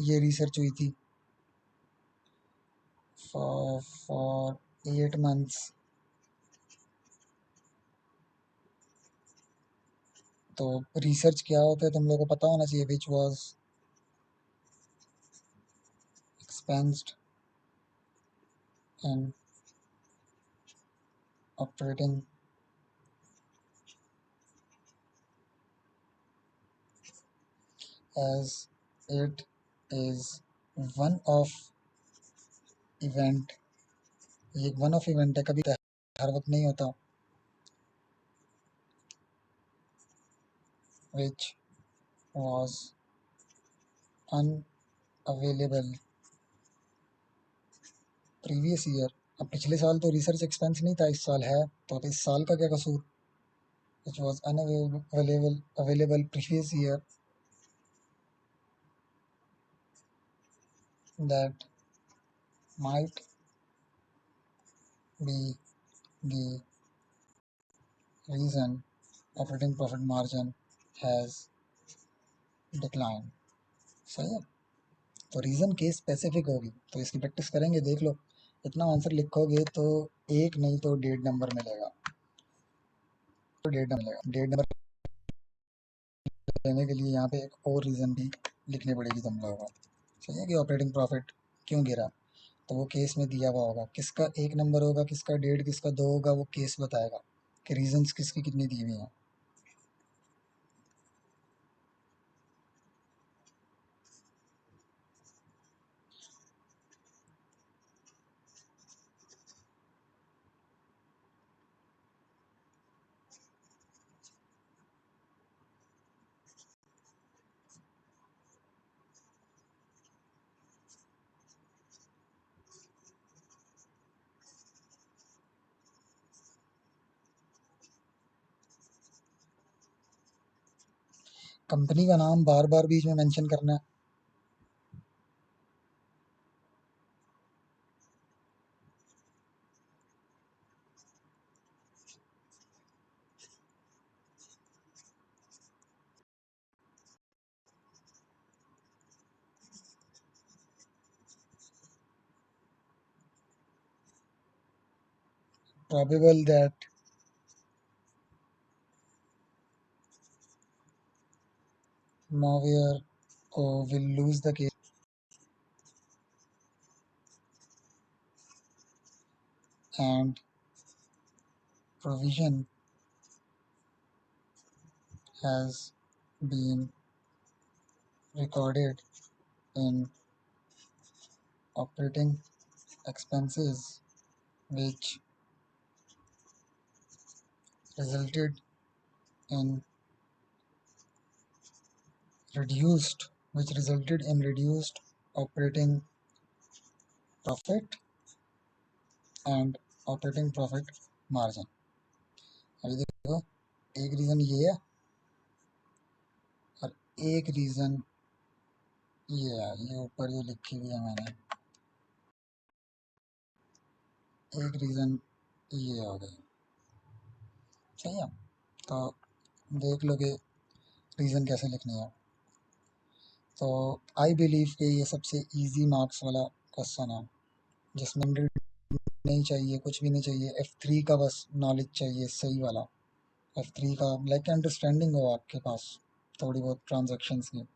ये रिसर्च हुई थी, फॉर 8 months, तो रिसर्च क्या होता है तुम लोगों को पता होना चाहिए, which was expensed in operating as it is one of event, ये वन ऑफ इवेंट है, कभी हर वक्त नहीं होता, which was available previous year. अब पिछले साल तो रिसर्च एक्सपेंस नहीं था, इस साल है, तो अब इस साल का क्या कसूर? Which was unavailable available previous year that might be the reason operating profit margin has decline. सही है। तो रीज़न केस स्पेसिफिक होगी, तो इसकी प्रैक्टिस करेंगे, देख लो। इतना आंसर लिखोगे तो एक नहीं तो 1.5 नंबर मिलेगा। तो 1.5 नंबर लेने के लिए यहाँ पे एक और रीज़न भी लिखनी पड़ेगी तुम लोगों को। सही है कि ऑपरेटिंग प्रॉफिट क्यों गिरा, तो वो केस में दिया हुआ होगा, किसका 1 नंबर होगा, किसका 1.5, किसका 2 होगा, वो केस बताएगा कि रीजंस किसकी कितनी दी हुई हैं। कंपनी का नाम बार बार बीच में मेंशन करना है। probable that Mover will lose the case and provision has been recorded in operating expenses which resulted in reduced operating profit and operating profit margin। अभी देखो, एक रीज़न ये है और एक रीज़न ये है, ये ऊपर जो लिखी हुई है मैंने, एक रीज़न ये हो गई। सही है। तो देख लो कि रीज़न कैसे लिखनी है। तो आई बिलीव कि ये सबसे इजी मार्क्स वाला क्वेश्चन है, जिसमें नहीं चाहिए, कुछ भी नहीं चाहिए, F3 का बस नॉलेज चाहिए, सही वाला F3 का, लाइक अंडरस्टैंडिंग हो आपके पास थोड़ी बहुत ट्रांजैक्शंस की।